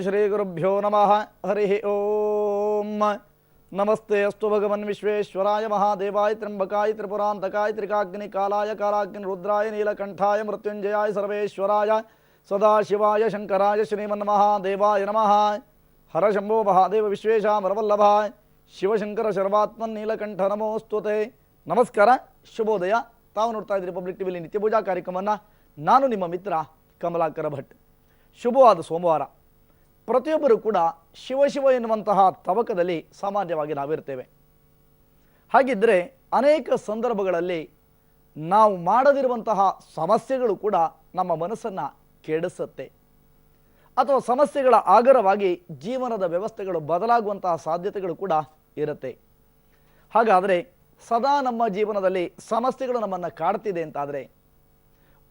श्रीगुरुभ्यो नमः हरि ओम नमस्ते अस्तु भगवन् विश्वेश्वराय महादेवाय त्र्यंबकाय त्रिपुरांतकाय त्रिकाग्निकालाय कालाग्नि रुद्राय नीलकंठाय मृत्युंजयाय सर्वेश्वराय सदाशिवाय शंकराय श्रीमन्महादेवाय नमः। हर शंभो महादेव विश्वेशामरवल्लभाय शिवशंकर शर्वात्मन नीलकंठ नमोस्तुते। ನಮಸ್ಕಾರ, ಶುಭೋದಯ. ತಾವು ನೋಡ್ತಾ ಇದ್ದೀರಿ ಪಬ್ಲಿಕ್ ಟಿವಿಲಿ ನಿತ್ಯ ಪೂಜಾ ಕಾರ್ಯಕ್ರಮವನ್ನು. ನಾನು ನಿಮ್ಮ ಮಿತ್ರ ಕಮಲಾಕರ ಭಟ್. ಶುಭವಾದ ಸೋಮವಾರ. ಪ್ರತಿಯೊಬ್ಬರು ಕೂಡ ಶಿವ ಎನ್ನುವಂತಹ ತವಕದಲ್ಲಿ ಸಾಮಾನ್ಯವಾಗಿ ನಾವಿರ್ತೇವೆ. ಹಾಗಿದ್ದರೆ ಅನೇಕ ಸಂದರ್ಭಗಳಲ್ಲಿ ನಾವು ಮಾಡದಿರುವಂತಹ ಸಮಸ್ಯೆಗಳು ಕೂಡ ನಮ್ಮ ಮನಸ್ಸನ್ನು ಕೆಡಿಸುತ್ತೆ, ಅಥವಾ ಸಮಸ್ಯೆಗಳ ಆಗರವಾಗಿ ಜೀವನದ ವ್ಯವಸ್ಥೆಗಳು ಬದಲಾಗುವಂತಹ ಸಾಧ್ಯತೆಗಳು ಕೂಡ ಇರುತ್ತೆ. ಹಾಗಾದರೆ ಸದಾ ನಮ್ಮ ಜೀವನದಲ್ಲಿ ಸಮಸ್ಯೆಗಳು ನಮ್ಮನ್ನು ಕಾಡ್ತಿದೆ ಅಂತಾದರೆ,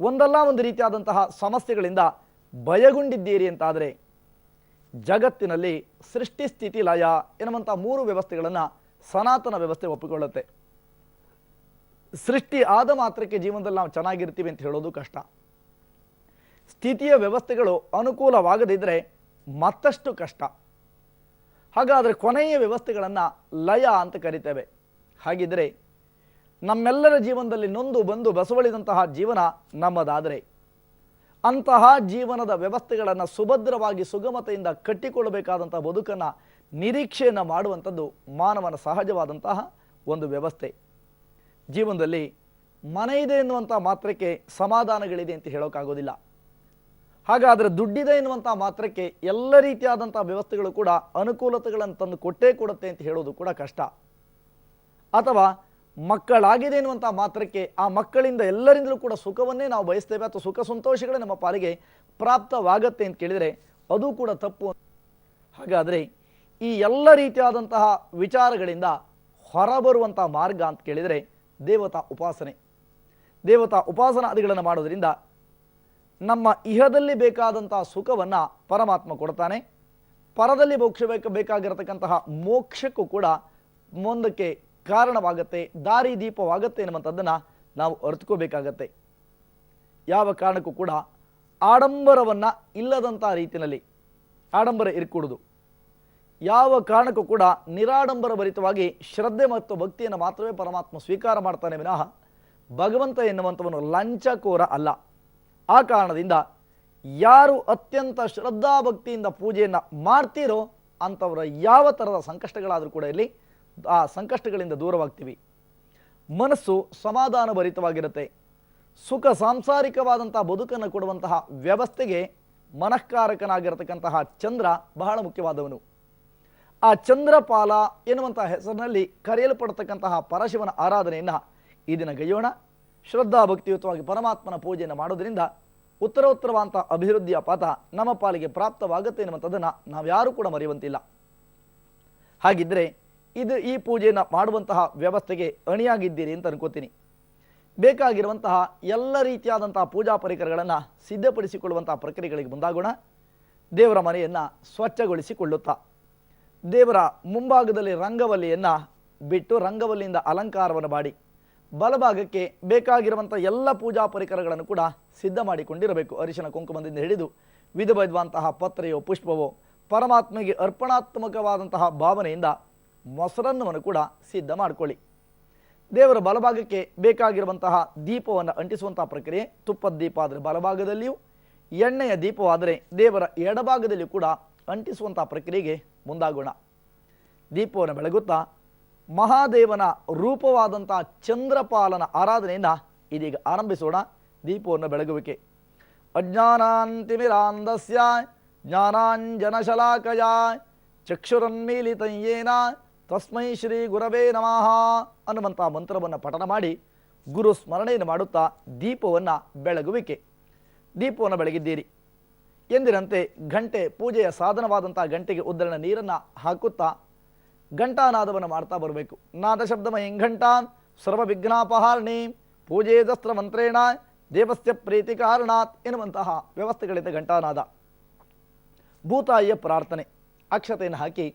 ಒಂದಲ್ಲ ಒಂದು ರೀತಿಯಾದಂತಹ ಸಮಸ್ಯೆಗಳಿಂದ ಭಯಗೊಂಡಿದ್ದೀರಿ ಅಂತಾದರೆ, ಜಗತ್ತಿನಲ್ಲಿ ಸೃಷ್ಟಿ ಸ್ಥಿತಿ ಲಯ ಎನ್ನುವಂಥ ಮೂರು ವ್ಯವಸ್ಥೆಗಳನ್ನು ಸನಾತನ ವ್ಯವಸ್ಥೆ ಒಪ್ಪಿಕೊಳ್ಳುತ್ತೆ. ಸೃಷ್ಟಿ ಆದ ಮಾತ್ರಕ್ಕೆ ಜೀವನದಲ್ಲಿ ನಾವು ಚೆನ್ನಾಗಿರ್ತೀವಿ ಅಂತ ಹೇಳೋದು ಕಷ್ಟ. ಸ್ಥಿತಿಯ ವ್ಯವಸ್ಥೆಗಳು ಅನುಕೂಲವಾಗದಿದ್ದರೆ ಮತ್ತಷ್ಟು ಕಷ್ಟ. ಹಾಗಾದರೆ ಕೊನೆಯ ವ್ಯವಸ್ಥೆಗಳನ್ನು ಲಯ ಅಂತ ಕರಿತೇವೆ. ಹಾಗಿದ್ದರೆ ನಮ್ಮೆಲ್ಲರ ಜೀವನದಲ್ಲಿ ನೊಂದು ಬಂದು ಬಸವಳಿದಂತಹ ಜೀವನ ನಮ್ಮದಾದರೆ, ಅಂತಹ ಜೀವನದ ವ್ಯವಸ್ಥೆಗಳನ್ನು ಸುಭದ್ರವಾಗಿ ಸುಗಮತೆಯಿಂದ ಕಟ್ಟಿಕೊಳ್ಳಬೇಕಾದಂಥ ಬದುಕನ್ನು ನಿರೀಕ್ಷೆಯನ್ನು ಮಾಡುವಂಥದ್ದು ಮಾನವನ ಸಹಜವಾದಂತಹ ಒಂದು ವ್ಯವಸ್ಥೆ. ಜೀವನದಲ್ಲಿ ಮನೆ ಇದೆ ಎನ್ನುವಂಥ ಮಾತ್ರಕ್ಕೆ ಸಮಾಧಾನಗಳಿದೆ ಅಂತ ಹೇಳೋಕ್ಕಾಗೋದಿಲ್ಲ. ಹಾಗಾದರೆ ದುಡ್ಡಿದೆ ಎನ್ನುವಂಥ ಮಾತ್ರಕ್ಕೆ ಎಲ್ಲ ರೀತಿಯಾದಂಥ ವ್ಯವಸ್ಥೆಗಳು ಕೂಡ ಅನುಕೂಲತೆಗಳನ್ನು ತಂದು ಕೊಟ್ಟೇ ಕೊಡುತ್ತೆ ಅಂತ ಹೇಳೋದು ಕೂಡ ಕಷ್ಟ. ಅಥವಾ ಮಕ್ಕಳಾಗಿದೆ ಎನ್ನುವಂಥ ಮಾತ್ರಕ್ಕೆ ಆ ಮಕ್ಕಳಿಂದ ಎಲ್ಲರಿಂದಲೂ ಕೂಡ ಸುಖವನ್ನೇ ನಾವು ಬಯಸ್ತೇವೆ, ಅಥವಾ ಸುಖ ಸಂತೋಷಗಳೇ ನಮ್ಮ ಪಾಲಿಗೆ ಪ್ರಾಪ್ತವಾಗತ್ತೆ ಅಂತ ಕೇಳಿದರೆ ಅದು ಕೂಡ ತಪ್ಪು. ಹಾಗಾದರೆ ಈ ಎಲ್ಲ ರೀತಿಯಾದಂತಹ ವಿಚಾರಗಳಿಂದ ಹೊರಬರುವಂಥ ಮಾರ್ಗ ಅಂತ ಕೇಳಿದರೆ ದೇವತಾ ಉಪಾಸನೆ. ದೇವತಾ ಉಪಾಸನಾದಿಗಳನ್ನು ಮಾಡೋದರಿಂದ ನಮ್ಮ ಇಹದಲ್ಲಿ ಬೇಕಾದಂತಹ ಸುಖವನ್ನು ಪರಮಾತ್ಮ ಕೊಡ್ತಾನೆ. ಪರದಲ್ಲಿ ಬೇಕಾಗಿರತಕ್ಕಂತಹ ಮೋಕ್ಷಕ್ಕೂ ಕೂಡ ಮುಂದಕ್ಕೆ ಕಾರಣವಾಗತ್ತೆ, ದಾರಿ ದೀಪವಾಗತ್ತೆ ಎನ್ನುವಂಥದ್ದನ್ನು ನಾವು ಅರ್ಥಕೋಬೇಕಾಗತ್ತೆ. ಯಾವ ಕಾರಣಕ್ಕೂ ಕೂಡ ಆಡಂಬರವನ್ನು ಇಲ್ಲದಂಥ ರೀತಿಯಲ್ಲಿ ಆಡಂಬರ ಇರ್ಕೂಡುದು. ಯಾವ ಕಾರಣಕ್ಕೂ ಕೂಡ ನಿರಾಡಂಬರ ಭರಿತವಾಗಿ ಶ್ರದ್ಧೆ ಮತ್ತು ಭಕ್ತಿಯನ್ನು ಮಾತ್ರವೇ ಪರಮಾತ್ಮ ಸ್ವೀಕಾರ ಮಾಡ್ತಾನೆ ವಿನಃ ಭಗವಂತ ಎನ್ನುವಂಥವನು ಲಂಚಕೋರ ಅಲ್ಲ. ಆ ಕಾರಣದಿಂದ ಯಾರು ಅತ್ಯಂತ ಶ್ರದ್ಧಾಭಕ್ತಿಯಿಂದ ಪೂಜೆಯನ್ನು ಮಾಡ್ತೀರೋ ಅಂಥವರ ಯಾವ ಥರದ ಸಂಕಷ್ಟಗಳಾದರೂ ಕೂಡ ಇಲ್ಲಿ ಆ ಸಂಕಷ್ಟಗಳಿಂದ ದೂರವಾಗ್ತೀವಿ. ಮನಸ್ಸು ಸಮಾಧಾನ ಭರಿತವಾಗಿರುತ್ತೆ. ಸುಖ ಸಾಂಸಾರಿಕವಾದಂಥ ಬದುಕನ್ನು ಕೊಡುವಂತಹ ವ್ಯವಸ್ಥೆಗೆ ಮನಃಕಾರಕನಾಗಿರತಕ್ಕಂತಹ ಚಂದ್ರ ಬಹಳ ಮುಖ್ಯವಾದವನು. ಆ ಚಂದ್ರಪಾಲ ಎನ್ನುವಂತಹ ಹೆಸರಿನಲ್ಲಿ ಕರೆಯಲ್ಪಡತಕ್ಕಂತಹ ಪರಶಿವನ ಆರಾಧನೆಯನ್ನು ಈ ದಿನ ಗೈಯೋಣ. ಶ್ರದ್ಧಾಭಕ್ತಿಯುತವಾಗಿ ಪರಮಾತ್ಮನ ಪೂಜೆಯನ್ನು ಮಾಡೋದರಿಂದ ಉತ್ತರೋತ್ತರವಾದಂಥ ಅಭಿವೃದ್ಧಿಯ ಪಥ ನಮ್ಮ ಪಾಲಿಗೆ ಪ್ರಾಪ್ತವಾಗುತ್ತೆ ಎನ್ನುವಂಥದ್ದನ್ನು ನಾವ್ಯಾರೂ ಕೂಡ ಮರೆಯುವಂತಿಲ್ಲ. ಹಾಗಿದ್ದರೆ ಈ ಪೂಜೆಯನ್ನು ಮಾಡುವಂತಹ ವ್ಯವಸ್ಥೆಗೆ ಅಣಿಯಾಗಿದ್ದೀರಿ ಅಂತ ಅನ್ಕೋತೀನಿ. ಬೇಕಾಗಿರುವಂತಹ ಎಲ್ಲ ರೀತಿಯಾದಂತಹ ಪೂಜಾ ಪರಿಕರಗಳನ್ನು ಸಿದ್ಧಪಡಿಸಿಕೊಳ್ಳುವಂತಹ ಪ್ರಕ್ರಿಯೆಗಳಿಗೆ ಮುಂದಾಗೋಣ. ದೇವರ ಮನೆಯನ್ನು ಸ್ವಚ್ಛಗೊಳಿಸಿಕೊಳ್ಳುತ್ತಾ ದೇವರ ಮುಂಭಾಗದಲ್ಲಿ ರಂಗವಲ್ಲಿಯನ್ನು ಬಿಟ್ಟು ರಂಗವಲ್ಲಿಯಿಂದ ಅಲಂಕಾರವನ್ನು ಮಾಡಿ ಬಲಭಾಗಕ್ಕೆ ಬೇಕಾಗಿರುವಂಥ ಎಲ್ಲ ಪೂಜಾ ಪರಿಕರಗಳನ್ನು ಕೂಡ ಸಿದ್ಧ ಮಾಡಿಕೊಂಡಿರಬೇಕು. ಅರಿಶಿನ ಕುಂಕುಮದಿಂದ ಹಿಡಿದು ವಿಧ ವಿಧವಾದಂತಹ ಪತ್ರೆಯೋ ಪುಷ್ಪವೋ ಪರಮಾತ್ಮಗೆ ಅರ್ಪಣಾತ್ಮಕವಾದಂತಹ ಭಾವನೆಯಿಂದ ಮೊಸರನ್ನವನ್ನು ಕೂಡ ಸಿದ್ಧ ಮಾಡಿಕೊಳ್ಳಿ. ದೇವರ ಬಲಭಾಗಕ್ಕೆ ಬೇಕಾಗಿರುವಂತಹ ದೀಪವನ್ನು ಅಂಟಿಸುವಂತಹ ಪ್ರಕ್ರಿಯೆ, ತುಪ್ಪದ ದೀಪ ಆದರೆ ಬಲಭಾಗದಲ್ಲಿಯೂ, ಎಣ್ಣೆಯ ದೀಪವಾದರೆ ದೇವರ ಎಡಭಾಗದಲ್ಲಿಯೂ ಕೂಡ ಅಂಟಿಸುವಂತಹ ಪ್ರಕ್ರಿಯೆಗೆ ಮುಂದಾಗೋಣ. ದೀಪವನ್ನು ಬೆಳಗುತ್ತಾ ಮಹಾದೇವನ ರೂಪವಾದಂತಹ ಚಂದ್ರಪಾಲನ ಆರಾಧನೆಯನ್ನು ಇದೀಗ ಆರಂಭಿಸೋಣ. ದೀಪವನ್ನು ಬೆಳಗುವಿಕೆ. ಅಜ್ಞಾನಾಂತಿಮಿರಾಂಧಸ್ಯ ಜ್ಞಾನಾಂಜನಶಲಾಕಯ ಚಕ್ಷುರನ್ಮೀಲಿತಯ್ಯೇನ ತಸ್ಮೈ ಶ್ರೀ ಗುರವೇ ನಮಃ ಅನ್ನುವಂಥ ಮಂತ್ರವನ್ನು ಪಠನ ಮಾಡಿ ಗುರು ಸ್ಮರಣೆಯನ್ನು ಮಾಡುತ್ತಾ ದೀಪವನ್ನು ಬೆಳಗುವಿಕೆ. ದೀಪವನ್ನು ಬೆಳಗಿದ್ದೀರಿ ಎಂದಿನಂತೆ ಗಂಟೆ, ಪೂಜೆಯ ಸಾಧನವಾದಂಥ ಗಂಟೆಗೆ ಉದ್ದರಣ ನೀರನ್ನು ಹಾಕುತ್ತಾ ಘಂಟಾನಾದವನ್ನು ಮಾಡ್ತಾ ಬರಬೇಕು. ನಾದ ಶಬ್ದಮಯಂ ಘಂಟಾನ್ ಸರ್ವ ವಿಘ್ನಾಪಹಾರಣಿ ಪೂಜೆದಸ್ತ್ರ ಮಂತ್ರೇಣ ದೇವಸ್ಯ ಪ್ರೀತಿ ಕಾರಣಾತ್ ಎನ್ನುವಂತಹ ವ್ಯವಸ್ಥೆಗಳಿಂದ ಘಂಟಾನಾದ. ಭೂತಾಯಿಯ ಪ್ರಾರ್ಥನೆ, ಅಕ್ಷತೆಯನ್ನು ಹಾಕಿ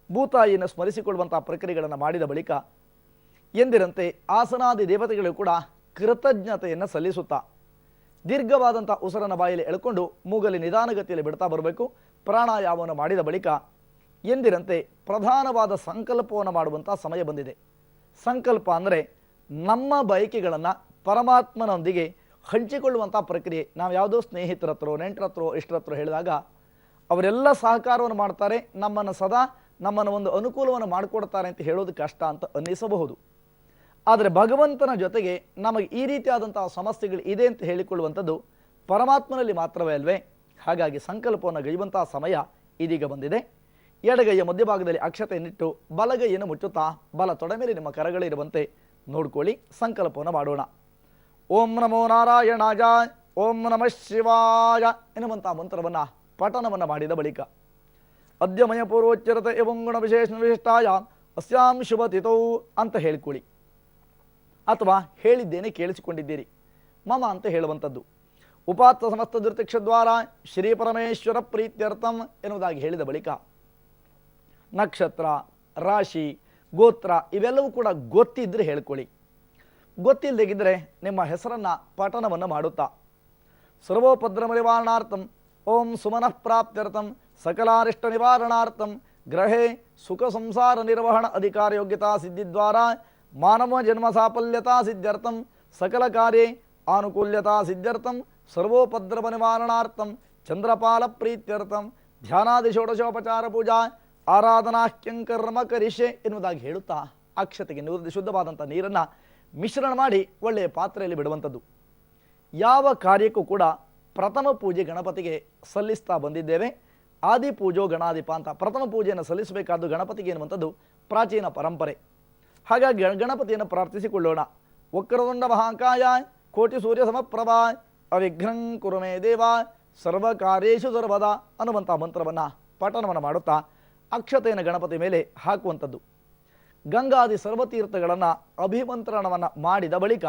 ಭೂತಾಯಿಯನ್ನು ಸ್ಮರಿಸಿಕೊಳ್ಳುವಂತಹ ಪ್ರಕ್ರಿಯೆಗಳನ್ನು ಮಾಡಿದ ಬಳಿಕ ಎಂದಿರಂತೆ ಆಸನಾದಿ ದೇವತೆಗಳಿಗೂ ಕೂಡ ಕೃತಜ್ಞತೆಯನ್ನು ಸಲ್ಲಿಸುತ್ತಾ ದೀರ್ಘವಾದಂಥ ಉಸಿರನ್ನು ಬಾಯಲ್ಲಿ ಎಳ್ಕೊಂಡು ಮೂಗಲ್ಲಿ ನಿಧಾನಗತಿಯಲ್ಲಿ ಬಿಡ್ತಾ ಬರಬೇಕು. ಪ್ರಾಣಾಯಾಮವನ್ನು ಮಾಡಿದ ಬಳಿಕ ಎಂದಿನಂತೆ ಪ್ರಧಾನವಾದ ಸಂಕಲ್ಪವನ್ನು ಮಾಡುವಂಥ ಸಮಯ ಬಂದಿದೆ. ಸಂಕಲ್ಪ ಅಂದರೆ ನಮ್ಮ ಬಯಕೆಗಳನ್ನು ಪರಮಾತ್ಮನೊಂದಿಗೆ ಹಂಚಿಕೊಳ್ಳುವಂಥ ಪ್ರಕ್ರಿಯೆ. ನಾವು ಯಾವುದೋ ಸ್ನೇಹಿತರ ಹತ್ರ, ನೆಂಟರ ಹತ್ರ, ಇಷ್ಟರ ಹತ್ರ ಹೇಳಿದಾಗ ಅವರೆಲ್ಲ ಸಹಕಾರವನ್ನು ಮಾಡ್ತಾರೆ, ನಮ್ಮನ್ನು ಒಂದು ಅನುಕೂಲವನ್ನು ಮಾಡಿಕೊಡ್ತಾರೆ ಅಂತ ಹೇಳೋದು ಕಷ್ಟ ಅಂತ ಅನ್ನಿಸಬಹುದು. ಆದರೆ ಭಗವಂತನ ಜೊತೆಗೆ ನಮಗೆ ಈ ರೀತಿಯಾದಂತಹ ಸಮಸ್ಯೆಗಳು ಇದೆ ಅಂತ ಹೇಳಿಕೊಳ್ಳುವಂಥದ್ದು ಪರಮಾತ್ಮನಲ್ಲಿ ಮಾತ್ರವೇ ಅಲ್ವೇ? ಹಾಗಾಗಿ ಸಂಕಲ್ಪವನ್ನು ಗೈಯುವಂತಹ ಸಮಯ ಇದೀಗ ಬಂದಿದೆ. ಎಡಗೈಯ ಮಧ್ಯಭಾಗದಲ್ಲಿ ಅಕ್ಷತೆಯನ್ನಿಟ್ಟು ಬಲಗೈಯನ್ನು ಮುಚ್ಚುತ್ತಾ ಬಲ ತೊಡೆ ಮೇಲೆ ನಿಮ್ಮ ಕರಗಳಿರುವಂತೆ ನೋಡ್ಕೊಳ್ಳಿ. ಸಂಕಲ್ಪವನ್ನು ಮಾಡೋಣ. ಓಂ ನಮೋ ನಾರಾಯಣಾಯ, ಓಂ ನಮಃ ಶಿವಾಯ ಎನ್ನುವಂಥ ಮಂತ್ರವನ್ನು ಪಠನವನ್ನು ಮಾಡಿದ ಬಳಿಕ ಅದ್ಯಮಯ ಪೂರ್ವೋಚ್ಚರತೆ ಏವಂ ಗುಣ ವಿಶೇಷಾಯ ಅಸ್ಯಾಂ ಶುಭತಿಥೌ ಅಂತ ಹೇಳಿಕೊಳ್ಳಿ. ಅಥವಾ ಹೇಳಿದ್ದೇನೆ ಕೇಳಿಸಿಕೊಂಡಿದ್ದೀರಿ ಮಮ ಅಂತ ಹೇಳುವಂಥದ್ದು. ಉಪಾತ್ತ ಸಮಸ್ತ ದುರ್ತಿಕ್ಷದ್ವಾರ ಶ್ರೀ ಪರಮೇಶ್ವರ ಪ್ರೀತ್ಯರ್ಥಂ ಎನ್ನುವುದಾಗಿ ಹೇಳಿದ ಬಳಿಕ ನಕ್ಷತ್ರ, ರಾಶಿ, ಗೋತ್ರ ಇವೆಲ್ಲವೂ ಕೂಡ ಗೊತ್ತಿದ್ದರೆ ಹೇಳ್ಕೊಳ್ಳಿ. ಗೊತ್ತಿಲ್ಲದಿದ್ದರೆ ನಿಮ್ಮ ಹೆಸರನ್ನು ಪಠನವನ್ನು ಮಾಡುತ್ತಾ ಸರ್ವೋಪದ್ರವ ನಿವಾರಣಾರ್ಥಂ ಓಂ ಸುಮನಃ ಪ್ರಾಪ್ತ್ಯರ್ಥಂ ಸಕಲಾರಿಷ್ಟ ನಿವಾರಣಾರ್ಥಂ ಗ್ರಹೇ ಸುಖ ಸಂಸಾರ ನಿರ್ವಹಣ ಅಧಿಕಾರ ಯೋಗ್ಯತಾ ಸಿದ್ಧಿದ್ವಾರ ಮಾನವ ಜನ್ಮ ಸಾಫಲ್ಯತಾ ಸಿದ್ಧ್ಯರ್ಥಂ ಸಕಲ ಕಾರ್ಯೇ ಆನುಕೂಲ್ಯತಾ ಸಿದ್ಧ್ಯರ್ಥಂ ಸರ್ವೋಪದ್ರವ ನಿವಾರಣಾರ್ಥಂ ಚಂದ್ರಪಾಲ ಪ್ರೀತ್ಯರ್ಥಂ ಧ್ಯಾನಾದಿ ಷೋಡಶೋಪಚಾರ ಪೂಜಾ ಆರಾಧನಾಕ್ಯಂಕರ್ಮ ಕರಿಷೆ ಎನ್ನುವುದಾಗಿ ಹೇಳುತ್ತಾ ಅಕ್ಷತೆಗೆ ಶುದ್ಧವಾದಂಥ ನೀರನ್ನು ಮಿಶ್ರಣ ಮಾಡಿ ಒಳ್ಳೆಯ ಪಾತ್ರೆಯಲ್ಲಿ ಬಿಡುವಂಥದ್ದು. ಯಾವ ಕಾರ್ಯಕ್ಕೂ ಕೂಡ ಪ್ರಥಮ ಪೂಜೆ ಗಣಪತಿಗೆ ಸಲ್ಲಿಸ್ತಾ ಬಂದಿದ್ದೇವೆ. ಆದಿ ಪೂಜೋ ಗಣಾಧಿಪ ಅಂತ ಪ್ರಥಮ ಪೂಜೆಯನ್ನು ಸಲ್ಲಿಸಬೇಕಾದ್ದು ಗಣಪತಿಗೆ ಎನ್ನುವಂಥದ್ದು ಪ್ರಾಚೀನ ಪರಂಪರೆ. ಹಾಗಾಗಿ ಗಣಪತಿಯನ್ನು ಪ್ರಾರ್ಥಿಸಿಕೊಳ್ಳೋಣ. ವಕ್ರತುಂಡ ಮಹಾಕಾಯ ಕೋಟಿ ಸೂರ್ಯ ಸಮಪ್ರಭಾ ಅವಿಘ್ನಂ ಕುರು ಮೇ ದೇವ ಸರ್ವಕಾರ್ಯೇಷು ಸರ್ವದಾ ಅನ್ನುವಂಥ ಮಂತ್ರವನ್ನು ಪಠನವನ್ನು ಮಾಡುತ್ತಾ ಅಕ್ಷತೆಯನ್ನು ಗಣಪತಿ ಮೇಲೆ ಹಾಕುವಂಥದ್ದು. ಗಂಗಾದಿ ಸರ್ವತೀರ್ಥಗಳನ್ನು ಅಭಿಮಂತ್ರಣವನ್ನು ಮಾಡಿದ ಬಳಿಕ